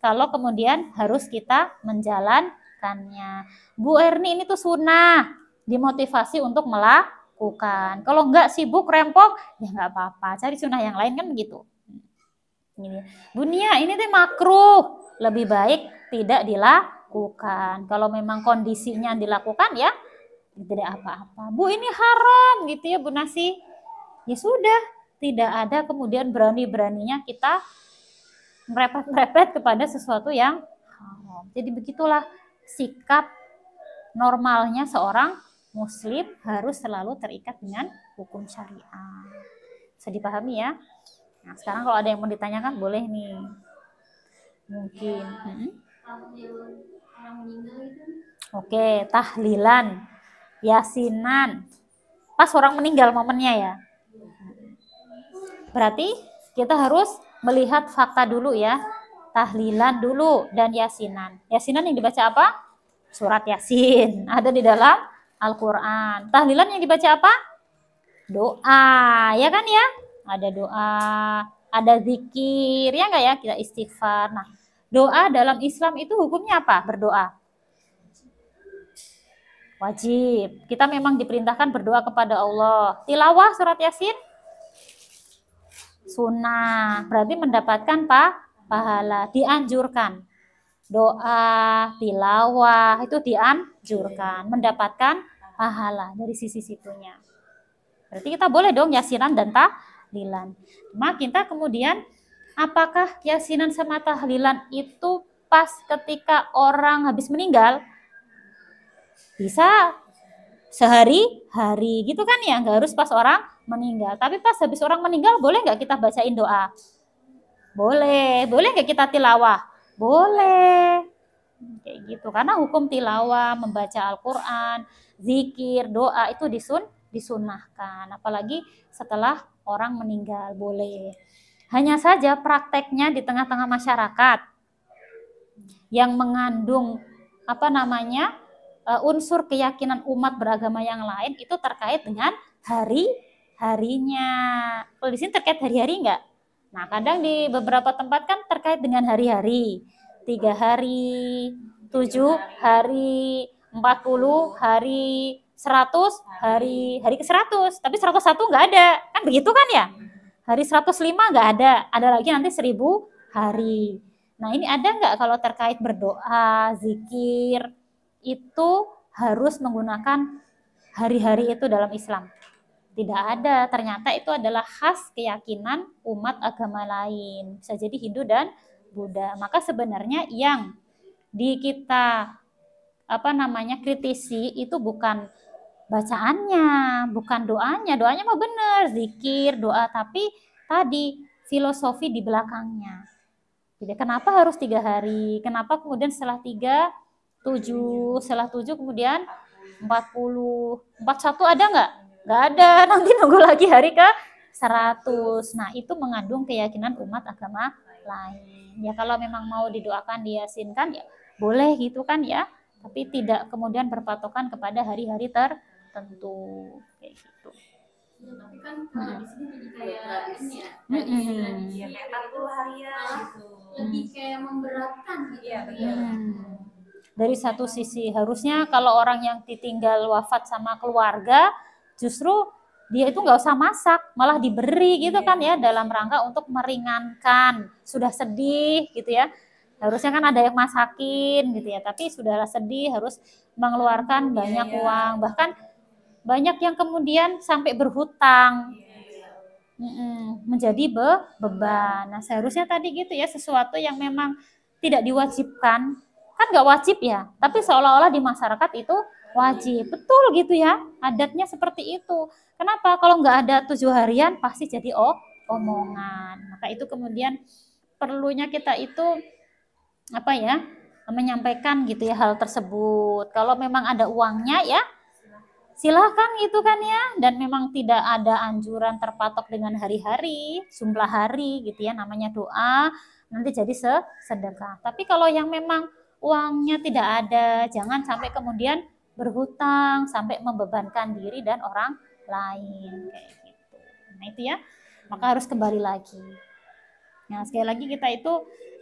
kalau kemudian harus kita menjalankannya. Bu Erni ini tuh sunnah, dimotivasi untuk melakukan. Kalau enggak sibuk rempong, ya enggak apa-apa, cari sunnah yang lain kan begitu. Bu Nia ini tuh makruh, lebih baik tidak dilakukan. Kalau memang kondisinya dilakukan ya tidak apa-apa. Bu ini haram gitu ya Bu Nasi, ya sudah. Tidak ada kemudian berani-beraninya kita merepet-merepet kepada sesuatu yang haram. Jadi begitulah sikap normalnya seorang muslim harus selalu terikat dengan hukum syariah. Bisa dipahami ya? Nah, sekarang kalau ada yang mau ditanyakan boleh nih. Mungkin. Oke, tahlilan, yasinan. Pas orang meninggal momennya ya. Berarti kita harus melihat fakta dulu ya. Tahlilan dulu dan yasinan. Yasinan yang dibaca apa? Surat Yasin. Ada di dalam Al-Quran. Tahlilan yang dibaca apa? Doa. Ya kan ya? Ada doa. Ada zikir. Ya enggak ya? Kita istighfar. Nah, doa dalam Islam itu hukumnya apa? Berdoa. Wajib. Kita memang diperintahkan berdoa kepada Allah. Tilawah surat Yasin? Sunnah, berarti mendapatkan pahala, dianjurkan. Doa, tilawah itu dianjurkan, mendapatkan pahala dari sisi situnya. Berarti kita boleh dong yasinan dan tahlilan. Cuma kita kemudian apakah yasinan sama tahlilan itu pas ketika orang habis meninggal? Bisa sehari-hari gitu kan ya, nggak harus pas orang meninggal. Tapi pas habis orang meninggal boleh nggak kita bacain doa? Boleh. Boleh nggak kita tilawah? Boleh. Kayak gitu. Karena hukum tilawah, membaca Al-Quran, zikir, doa itu disunnahkan. Apalagi setelah orang meninggal boleh. Hanya saja prakteknya di tengah-tengah masyarakat yang mengandung unsur keyakinan umat beragama yang lain itu terkait dengan harinya. Kalau di sini terkait hari-hari enggak? Nah, kadang di beberapa tempat kan terkait dengan hari-hari. 3 hari, 7 hari, 40 hari, 100 hari, hari ke-100. Tapi 101 enggak ada. Kan begitu kan ya? Hari 105 enggak ada. Ada lagi nanti 1000 hari. Nah, ini ada enggak kalau terkait berdoa, zikir, itu harus menggunakan hari-hari itu dalam Islam? Tidak ada. Ternyata itu adalah khas keyakinan umat agama lain. Bisa jadi Hindu dan Buddha. Maka sebenarnya yang di kita kritisi itu bukan bacaannya, bukan doanya. Doanya mah benar, zikir, doa, tapi tadi filosofi di belakangnya. Jadi kenapa harus 3 hari? Kenapa kemudian setelah 3 7, setelah 7 kemudian 40, 41 ada nggak? Nggak ada, nanti nunggu lagi hari ke 100. Nah, itu mengandung keyakinan umat agama lain. Ya kalau memang mau didoakan, diyasinkan ya boleh gitu kan ya. Tapi tidak kemudian berpatokan kepada hari-hari tertentu kayak gitu. Tapi kan kalau di sini jadi kayak ini ya, Ya kayak 40 harian gitu. lebih kayak memberatkan gitu. Iya, betul. Dari satu sisi harusnya kalau orang yang ditinggal wafat sama keluarga justru dia itu nggak usah masak, malah diberi gitu kan ya, dalam rangka untuk meringankan. Sudah sedih gitu ya, harusnya kan ada yang masakin gitu ya, tapi sudah sedih harus mengeluarkan banyak uang, bahkan banyak yang kemudian sampai berhutang. Menjadi beban. Nah, seharusnya tadi gitu ya, sesuatu yang memang tidak diwajibkan, kan nggak wajib ya, tapi seolah-olah di masyarakat itu wajib. Betul gitu ya, adatnya seperti itu. Kenapa? Kalau nggak ada 7 harian pasti jadi omongan. Maka itu kemudian perlunya kita itu apa ya, menyampaikan gitu ya hal tersebut. Kalau memang ada uangnya ya silahkan gitu kan ya, dan memang tidak ada anjuran terpatok dengan hari-hari, jumlah hari gitu ya, namanya doa nanti jadi sedekah. Tapi kalau yang memang uangnya tidak ada, jangan sampai kemudian berhutang sampai membebankan diri dan orang lain kayak gitu. Nah itu ya, maka harus kembali lagi. Nah sekali lagi kita itu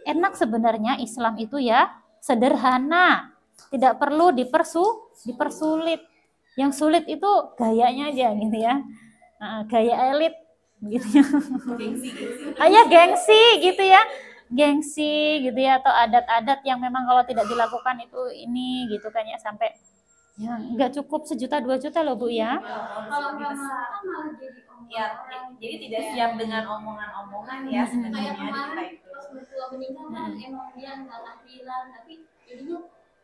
enak sebenarnya, Islam itu ya sederhana, tidak perlu dipersulit. Yang sulit itu gayanya aja gitu ya, gaya elit gitu ya. Gengsi gitu ya, gengsi gitu ya, atau adat-adat yang memang kalau tidak dilakukan itu ini gitu kan ya, sampai ya nggak cukup 1 juta 2 juta loh Bu ya. Kalau nggak makan malah jadi Ya, jadi tidak siap dengan omongan-omongan ya sebenarnya kayak kemarin kita itu. pas mertua meninggal kan emang dia nggak tahlilan, tapi jadinya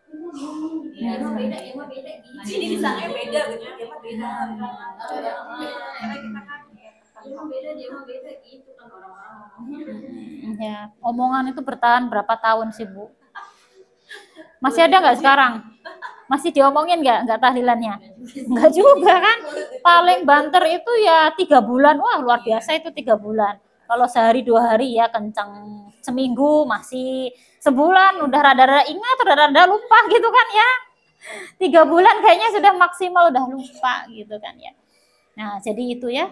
itu gini, Iya, emang beda gitu. Nah, jadi disangka beda gitu, dia mah beda. Karena kita kan Dia mah beda gitu kan orang-orang. Ya, omongan itu bertahan berapa tahun sih Bu? Masih ada nggak sekarang? Masih diomongin nggak tahlilannya? Nggak juga kan? Paling banter itu ya 3 bulan, wah luar biasa itu 3 bulan. Kalau sehari 2 hari ya kencang, seminggu masih, sebulan udah rada-rada ingat, udah rada lupa gitu kan ya. 3 bulan kayaknya sudah maksimal, udah lupa gitu kan ya. Nah jadi itu ya,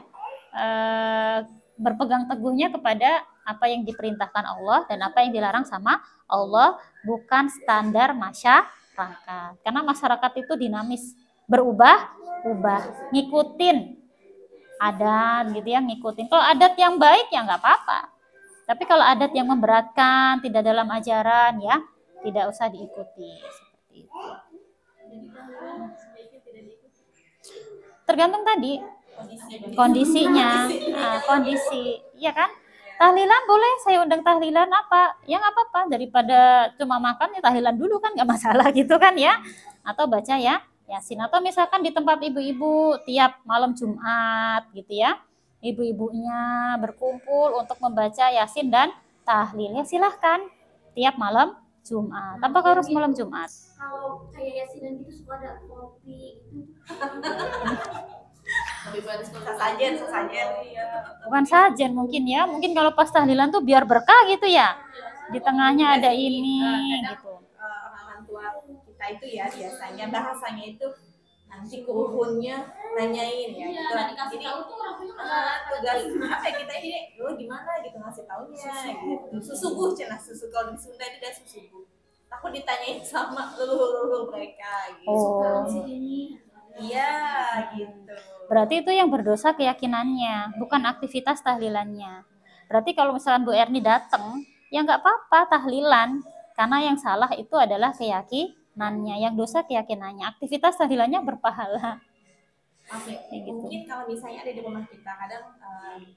berpegang teguhnya kepada apa yang diperintahkan Allah dan apa yang dilarang sama Allah, bukan standar masyarakat. Karena masyarakat itu dinamis, berubah-ubah, ngikutin adat gitu ya, ngikutin. Kalau adat yang baik ya nggak apa-apa. Tapi kalau adat yang memberatkan, tidak dalam ajaran ya, tidak usah diikuti seperti itu. Tergantung tadi kondisinya, kondisi, iya kan? Tahlilan boleh, saya undang tahlilan apa? Ya nggak apa-apa, daripada cuma makan ya tahlilan dulu kan nggak masalah gitu kan ya. Atau baca ya Yasin, atau misalkan di tempat ibu-ibu tiap malam Jumat gitu ya, ibu-ibunya berkumpul untuk membaca Yasin dan tahlil, ya silahkan tiap malam Jumat, tanpa harus malam Jumat. Kalau kayak Yasinan gitu suka ada kopi gitu. sasajen. Bukan sajen mungkin ya, mungkin kalau pas tahlilan tuh biar berkah gitu ya, di tengahnya ada ini gitu. Orang tua kita itu ya biasanya bahasanya itu nanti kuruhunnya nanyain ya gitu. Nah, dikasih tahu tuh orang tuh Tugas apa ya kita ini, lo gimana gitu ngasih taunya gitu. Susubuh cenah susu, kalau di Sunda itu ada susubuh. Takut ditanyain sama leluhur mereka gitu. Oh, Iya gitu. berarti itu yang berdosa keyakinannya, bukan aktivitas tahlilannya. Berarti kalau misalnya Bu Erni datang, ya nggak apa-apa tahlilan, karena yang salah itu adalah keyakinannya, yang dosa keyakinannya. Aktivitas tahlilannya berpahala. Oke, Gitu. mungkin kalau misalnya ada di rumah kita kadang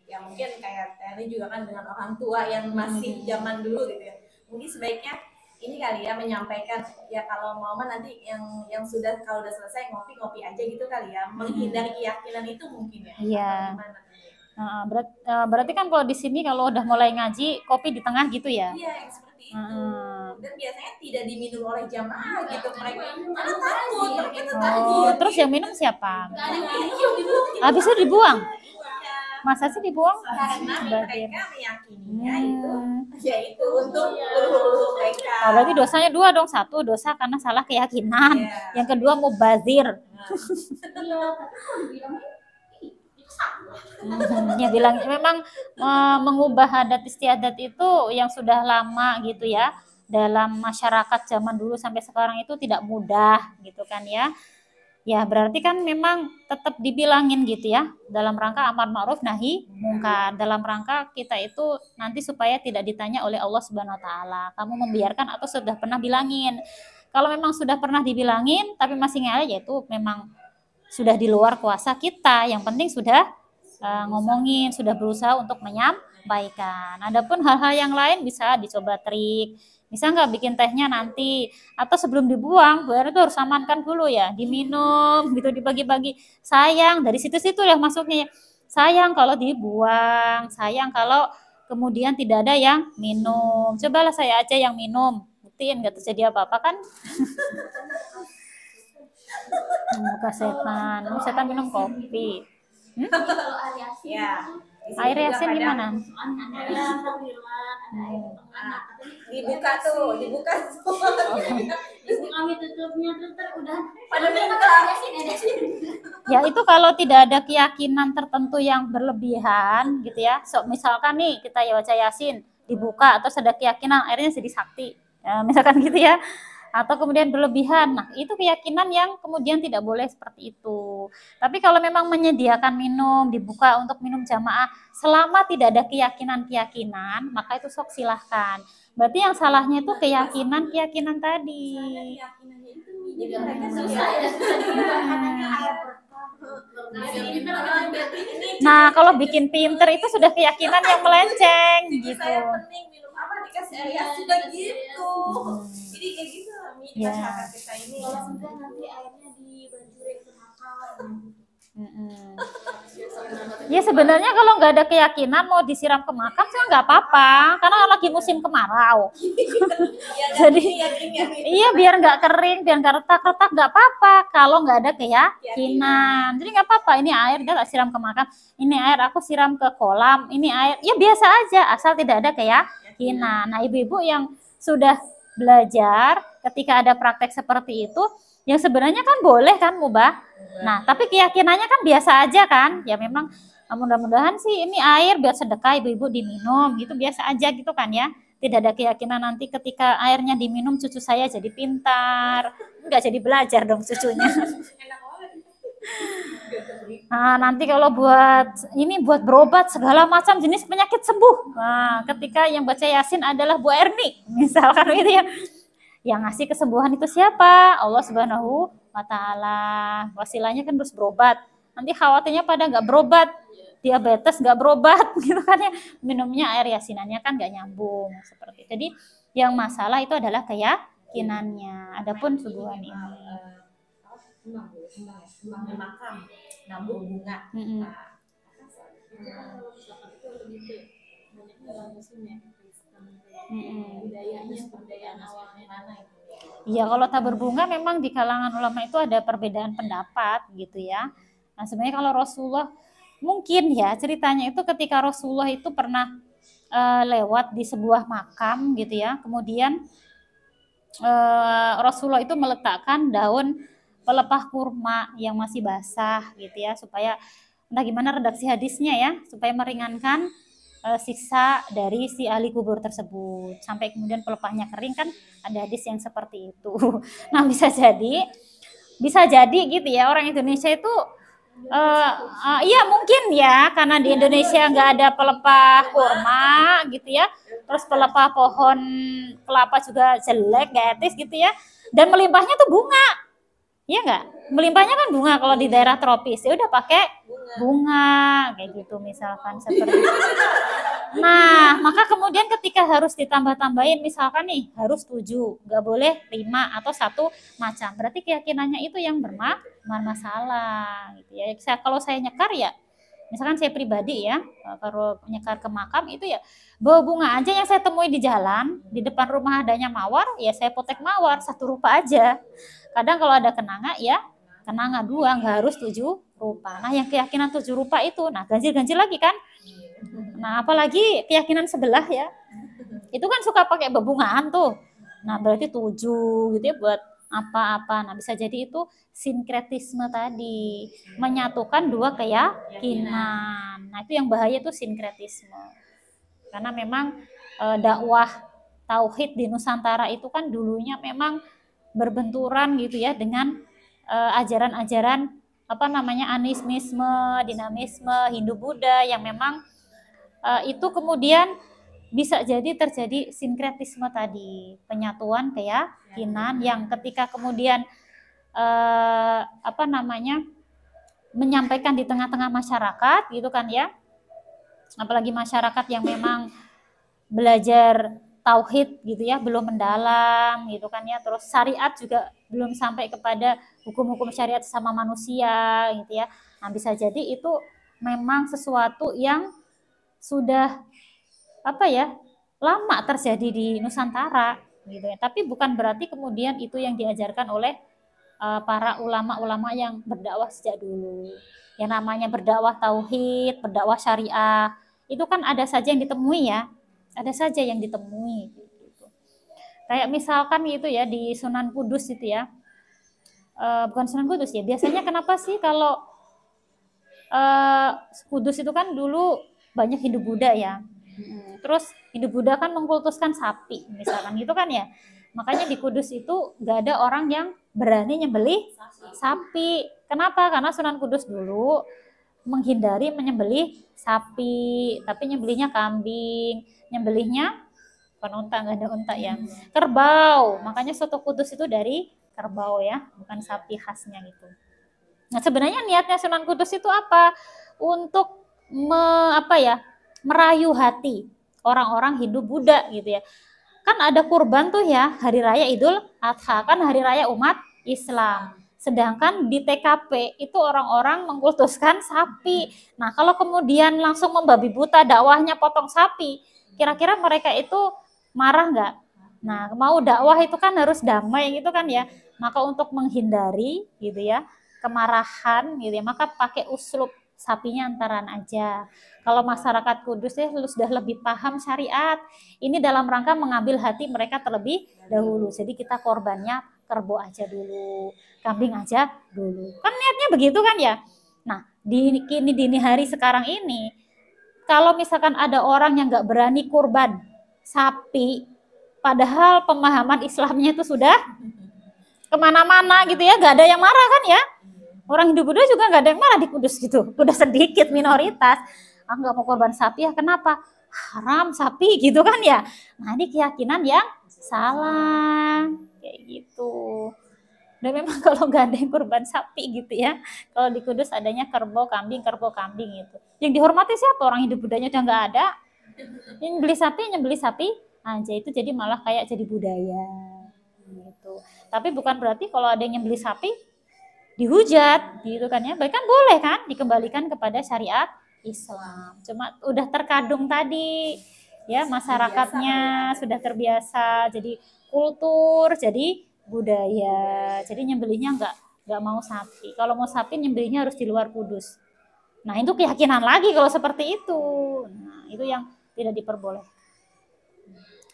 ya mungkin kayak Teli juga kan dengan orang tua yang masih zaman dulu gitu ya. Mungkin sebaiknya ini kali ya menyampaikan ya kalau mau nanti yang sudah kalau udah selesai ngopi aja gitu kali ya, menghindari keyakinan itu mungkin ya. Iya. Nah, berarti kan kalau di sini kalau udah mulai ngaji kopi di tengah gitu ya. Iya, yang seperti seperti itu. Dan biasanya tidak diminum oleh jamaah gitu mereka, karena takut itu tadi. Terus yang minum siapa? Nggak ada yang minum. Habis itu dibuang. Iya. Masa sih dibuang? Karena Bazir. mereka meyakininya itu yaitu untuk mereka. Oh, berarti dosanya 2 dong. 1 dosa karena salah keyakinan. Iya. Yang kedua mubazir. Iya, tapi kalau dibilang itu salah. Ya bilang memang mengubah adat istiadat itu yang sudah lama gitu ya. Dalam masyarakat zaman dulu sampai sekarang itu tidak mudah gitu kan ya. Ya berarti kan memang tetap dibilangin gitu ya, dalam rangka amar ma'ruf nahi mungkar, dalam rangka kita itu nanti supaya tidak ditanya oleh Allah Subhanahu wa taala, kamu membiarkan atau sudah pernah bilangin. Kalau memang sudah pernah dibilangin tapi masih ngeyel, ya itu memang sudah di luar kuasa kita. Yang penting sudah ngomongin, sudah berusaha untuk menyampaikan. Adapun hal-hal yang lain bisa dicoba trik. Bisa nggak bikin tehnya nanti, atau sebelum dibuang, Bu Eri itu harus amankan dulu ya, diminum gitu, dibagi-bagi. Sayang, dari situ-situ ya masuknya ya. Sayang kalau dibuang, sayang kalau kemudian tidak ada yang minum. Cobalah saya aja yang minum, buktiin nggak terjadi apa-apa kan? Muka setan, setan minum kopi. Kalau air yasin, Ya. Air yasin gimana? ada takbiran, ada air tengah, Dibuka tuh. Terus kami tutupnya terus udah Pada minta. air yasin. Ya itu kalau tidak ada keyakinan tertentu yang berlebihan gitu ya. So, misalkan nih kita ya baca Yasin dibuka, atau ada keyakinan airnya jadi sakti, ya, misalkan gitu ya. Atau kemudian berlebihan. Nah, itu keyakinan yang kemudian tidak boleh seperti itu. Tapi kalau memang menyediakan minum, dibuka untuk minum jamaah, selama tidak ada keyakinan-keyakinan, maka itu sok silahkan. Berarti yang salahnya itu keyakinan-keyakinan tadi. Keyakinannya itu jadi Jadi mereka susah ya, susah diubah katanya air Nah, kalau bikin pinter itu sudah keyakinan yang melenceng gitu. Saya penting minum apa dikasih air yasin gitu. Jadi kayak gitu Ya. masyarakat kita ini. kalau enggak nanti airnya dibanjurin ke makam. Ya sebenarnya kalau nggak ada keyakinan mau disiram ke makam sih nggak apa-apa, karena lagi musim kemarau. Jadi iya biar nggak kering, biar nggak retak-retak nggak apa-apa. Kalau nggak ada keyakinan, jadi nggak apa-apa. Ini air dia nggak siram ke makam, ini air aku siram ke kolam, ini air ya biasa aja asal tidak ada keyakinan. Nah ibu-ibu yang sudah belajar ketika ada praktek seperti itu, yang sebenarnya kan boleh kan mubah. Nah, tapi keyakinannya kan biasa aja kan. Ya memang mudah-mudahan sih ini air biar sedekah ibu-ibu diminum gitu, biasa aja gitu kan ya. Tidak ada keyakinan nanti ketika airnya diminum cucu saya jadi pintar. Enggak jadi belajar dong cucunya. Nah, nanti kalau buat berobat segala macam jenis penyakit sembuh. Nah, ketika yang baca Yasin adalah Bu Erni, misalkan gitu ya. Yang ngasih kesembuhan itu siapa? Allah Subhanahu wa taala. Wasilahnya kan terus berobat. Nanti khawatirnya pada nggak berobat, diabetes nggak berobat gitu kan ya. Minumnya air yasinannya kan nggak nyambung seperti itu. Jadi yang masalah itu adalah keyakinannya. Adapun subuhan ini. Kembang makam, nambung bunga. Budayaan awalnya mana itu? Ya kalau tabur bunga memang di kalangan ulama itu ada perbedaan pendapat gitu ya. Nah sebenarnya kalau Rasulullah mungkin ya ceritanya itu ketika Rasulullah itu pernah lewat di sebuah makam gitu ya. Kemudian Rasulullah itu meletakkan daun pelepah kurma yang masih basah gitu ya, supaya entah gimana redaksi hadisnya ya, supaya meringankan siksa dari si ahli kubur tersebut sampai kemudian pelepahnya kering, kan ada hadis yang seperti itu. Nah bisa jadi gitu ya, orang Indonesia itu iya mungkin ya karena di Indonesia nggak ada pelepah kurma gitu ya, terus pelepah pohon kelapa juga jelek, gak etis gitu ya, dan melimpahnya tuh bunga. Iya nggak? Melimpahnya kan bunga kalau di daerah tropis. Ya udah pakai bunga kayak gitu misalkan seperti itu. Nah, maka kemudian ketika harus ditambah-tambahin misalkan nih harus 7, nggak boleh 5 atau 1 macam. Berarti keyakinannya itu yang bermasalah gitu ya. Kalau saya nyekar ya Misalkan saya pribadi ya, kalau nyekar ke makam itu ya bawa bunga aja yang saya temui di jalan, di depan rumah adanya mawar, ya saya potek mawar satu rupa aja. Kadang kalau ada kenanga ya kenanga dua, nggak harus 7 rupa. Nah yang keyakinan 7 rupa itu, nah ganjil-ganjil lagi kan. Nah apalagi keyakinan sebelah ya, itu kan suka pakai bebungaan tuh. Nah berarti 7 gitu ya buat apa-apa. Nah bisa jadi itu sinkretisme tadi, menyatukan dua keyakinan. Nah itu yang bahaya tuh sinkretisme. Karena memang dakwah tauhid di Nusantara itu kan dulunya memang berbenturan gitu ya dengan ajaran-ajaran apa namanya animisme, dinamisme, Hindu Buddha yang memang itu kemudian bisa jadi terjadi sinkretisme tadi, penyatuan keyakinan yang ketika kemudian apa namanya menyampaikan di tengah-tengah masyarakat gitu kan ya, apalagi masyarakat yang memang belajar tauhid gitu ya belum mendalam gitu kan ya, terus syariat juga belum sampai kepada hukum-hukum syariat sama manusia gitu ya. Nah bisa jadi itu memang sesuatu yang sudah apa ya lama terjadi di Nusantara gitu ya, tapi bukan berarti kemudian itu yang diajarkan oleh para ulama-ulama yang berdakwah sejak dulu. Yang namanya berdakwah tauhid, berdakwah syariah, itu kan ada saja yang ditemui ya, ada saja yang ditemui gitu. Kayak misalkan gitu ya di Sunan Kudus itu ya, bukan Sunan Kudus ya, biasanya kenapa sih kalau Kudus itu kan dulu banyak Hindu Buddha ya, terus Hindu Buddha kan mengkultuskan sapi misalkan gitu kan ya, makanya di Kudus itu nggak ada orang yang berani nyembelih sapi. Kenapa? Karena Sunan Kudus dulu menghindari menyembelih sapi, tapi nyembelihnya kambing, nyembelihnya bukan unta, nggak ada unta ya, kerbau. Makanya soto Kudus itu dari kerbau ya, bukan sapi khasnya gitu. Nah sebenarnya niatnya Sunan Kudus itu apa? Untuk merayu hati orang-orang Hindu Buddha gitu ya. Kan ada kurban tuh ya, hari raya Idul Adha, kan hari raya umat Islam. Sedangkan di TKP itu orang-orang mengkultuskan sapi. Nah kalau kemudian langsung membabi buta dakwahnya potong sapi, kira-kira mereka itu marah nggak? Nah mau dakwah itu kan harus damai gitu kan ya. Maka untuk menghindari gitu ya kemarahan gitu ya, maka pakai uslub sapinya antaran aja. Kalau masyarakat Kudus ya sudah lebih paham syariat, ini dalam rangka mengambil hati mereka terlebih dahulu. Jadi kita korbannya kerbau aja dulu, kambing aja dulu. Kan niatnya begitu kan ya. Nah, dini hari sekarang ini, kalau misalkan ada orang yang nggak berani kurban sapi, padahal pemahaman Islamnya itu sudah kemana-mana gitu ya, nggak ada yang marah kan ya. Orang Hindu Buddha juga nggak ada yang marah di Kudus gitu, udah sedikit minoritas. Nggak mau korban sapi ya kenapa? Haram sapi gitu kan ya. Nah ini keyakinan yang salah kayak gitu. Dan memang kalau nggak ada yang kurban sapi gitu ya, kalau di Kudus adanya kerbau kambing gitu. Yang dihormati siapa? Orang Hindu Buddhanya udah nggak ada. Yang beli sapi aja itu jadi malah kayak jadi budaya gitu. Tapi bukan berarti kalau ada yang beli sapi dihujat gitu kan ya, bahkan boleh kan dikembalikan kepada syariat Islam. Cuma udah terkadung tadi ya, masyarakatnya sudah terbiasa jadi kultur, jadi budaya. Jadi nyembelihnya nggak mau sapi. Kalau mau sapi nyembelihnya harus di luar Kudus. Nah itu keyakinan lagi kalau seperti itu. Nah itu yang tidak diperbolehkan.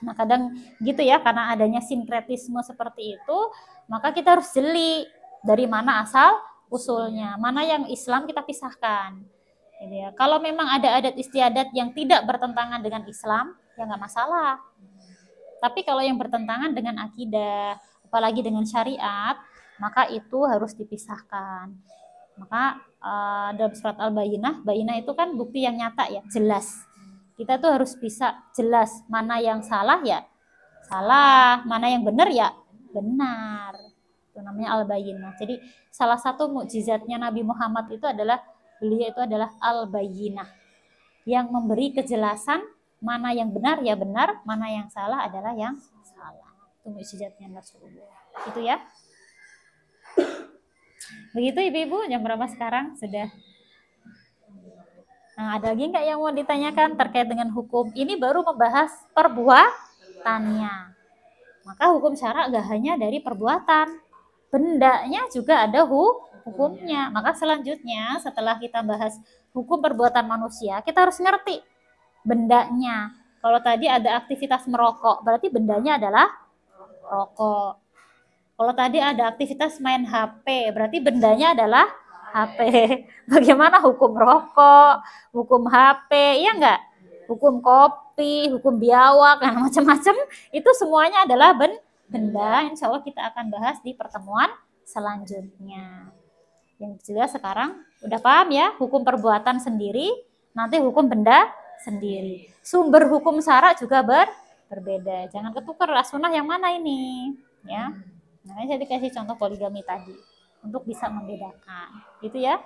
Nah kadang gitu ya, karena adanya sinkretisme seperti itu, maka kita harus jeli dari mana asal usulnya, mana yang Islam kita pisahkan. Gitu ya. Kalau memang ada adat istiadat yang tidak bertentangan dengan Islam, ya nggak masalah. Tapi kalau yang bertentangan dengan akidah, apalagi dengan syariat, maka itu harus dipisahkan. Maka dalam surat Al-Bayyinah, Bayyinah itu kan bukti yang nyata ya, jelas. Kita tuh harus bisa jelas mana yang salah ya salah, mana yang benar ya benar. Itu namanya Al-Bayyinah. Jadi salah satu mukjizatnya Nabi Muhammad itu adalah beliau itu adalah Al-Bayyinah, yang memberi kejelasan mana yang benar ya benar, mana yang salah adalah yang salah. Itu mukjizatnya Rasulullah. Itu ya. Begitu Ibu-ibu, jam berapa sekarang? Sudah Nah, ada lagi nggak yang mau ditanyakan terkait dengan hukum? Ini baru membahas perbuatannya. Maka hukum syara gak hanya dari perbuatan, bendanya juga ada hukumnya. Maka selanjutnya setelah kita bahas hukum perbuatan manusia, kita harus ngerti bendanya. Kalau tadi ada aktivitas merokok, berarti bendanya adalah rokok. Kalau tadi ada aktivitas main HP, berarti bendanya adalah HP. Bagaimana hukum rokok, hukum HP, ya enggak? Hukum kopi, hukum biawak, dan macam-macam, itu semuanya adalah benda. Insya Allah kita akan bahas di pertemuan selanjutnya. Yang jelas sekarang udah paham ya, hukum perbuatan sendiri, nanti hukum benda sendiri. Sumber hukum syara juga berbeda. Jangan ketukar sunnah yang mana ini, ya. Nah, saya dikasih contoh poligami tadi untuk bisa membedakan, gitu ya.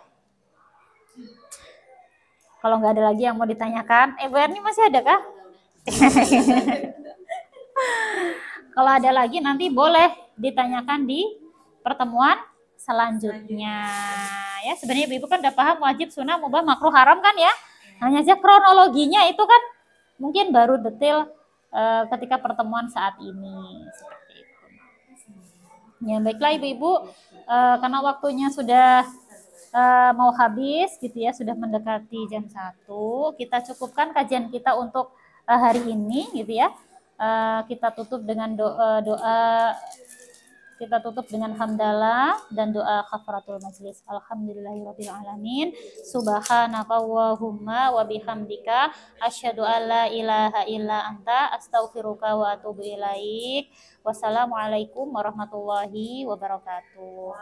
Kalau nggak ada lagi yang mau ditanyakan, Bu Erni masih ada kah? Kalau ada lagi nanti boleh ditanyakan di pertemuan selanjutnya. Ya, sebenarnya Ibu kan udah paham wajib, sunnah, mubah, makruh, haram kan ya? Hanya saja kronologinya itu kan mungkin baru detail ketika pertemuan saat ini. Seperti itu. Ya, baiklah Ibu-ibu, karena waktunya sudah mau habis gitu ya, sudah mendekati jam 1, kita cukupkan kajian kita untuk hari ini gitu ya. Kita tutup dengan doa, kita tutup dengan hamdalah dan doa kafaratul majlis. Alhamdulillahirabbil alamin. Subhanaka Allahumma wa bihamdika asyhadu an la ilaha illa anta astaghfiruka wa atubu ilaik. Wassalamualaikum warahmatullahi wabarakatuh.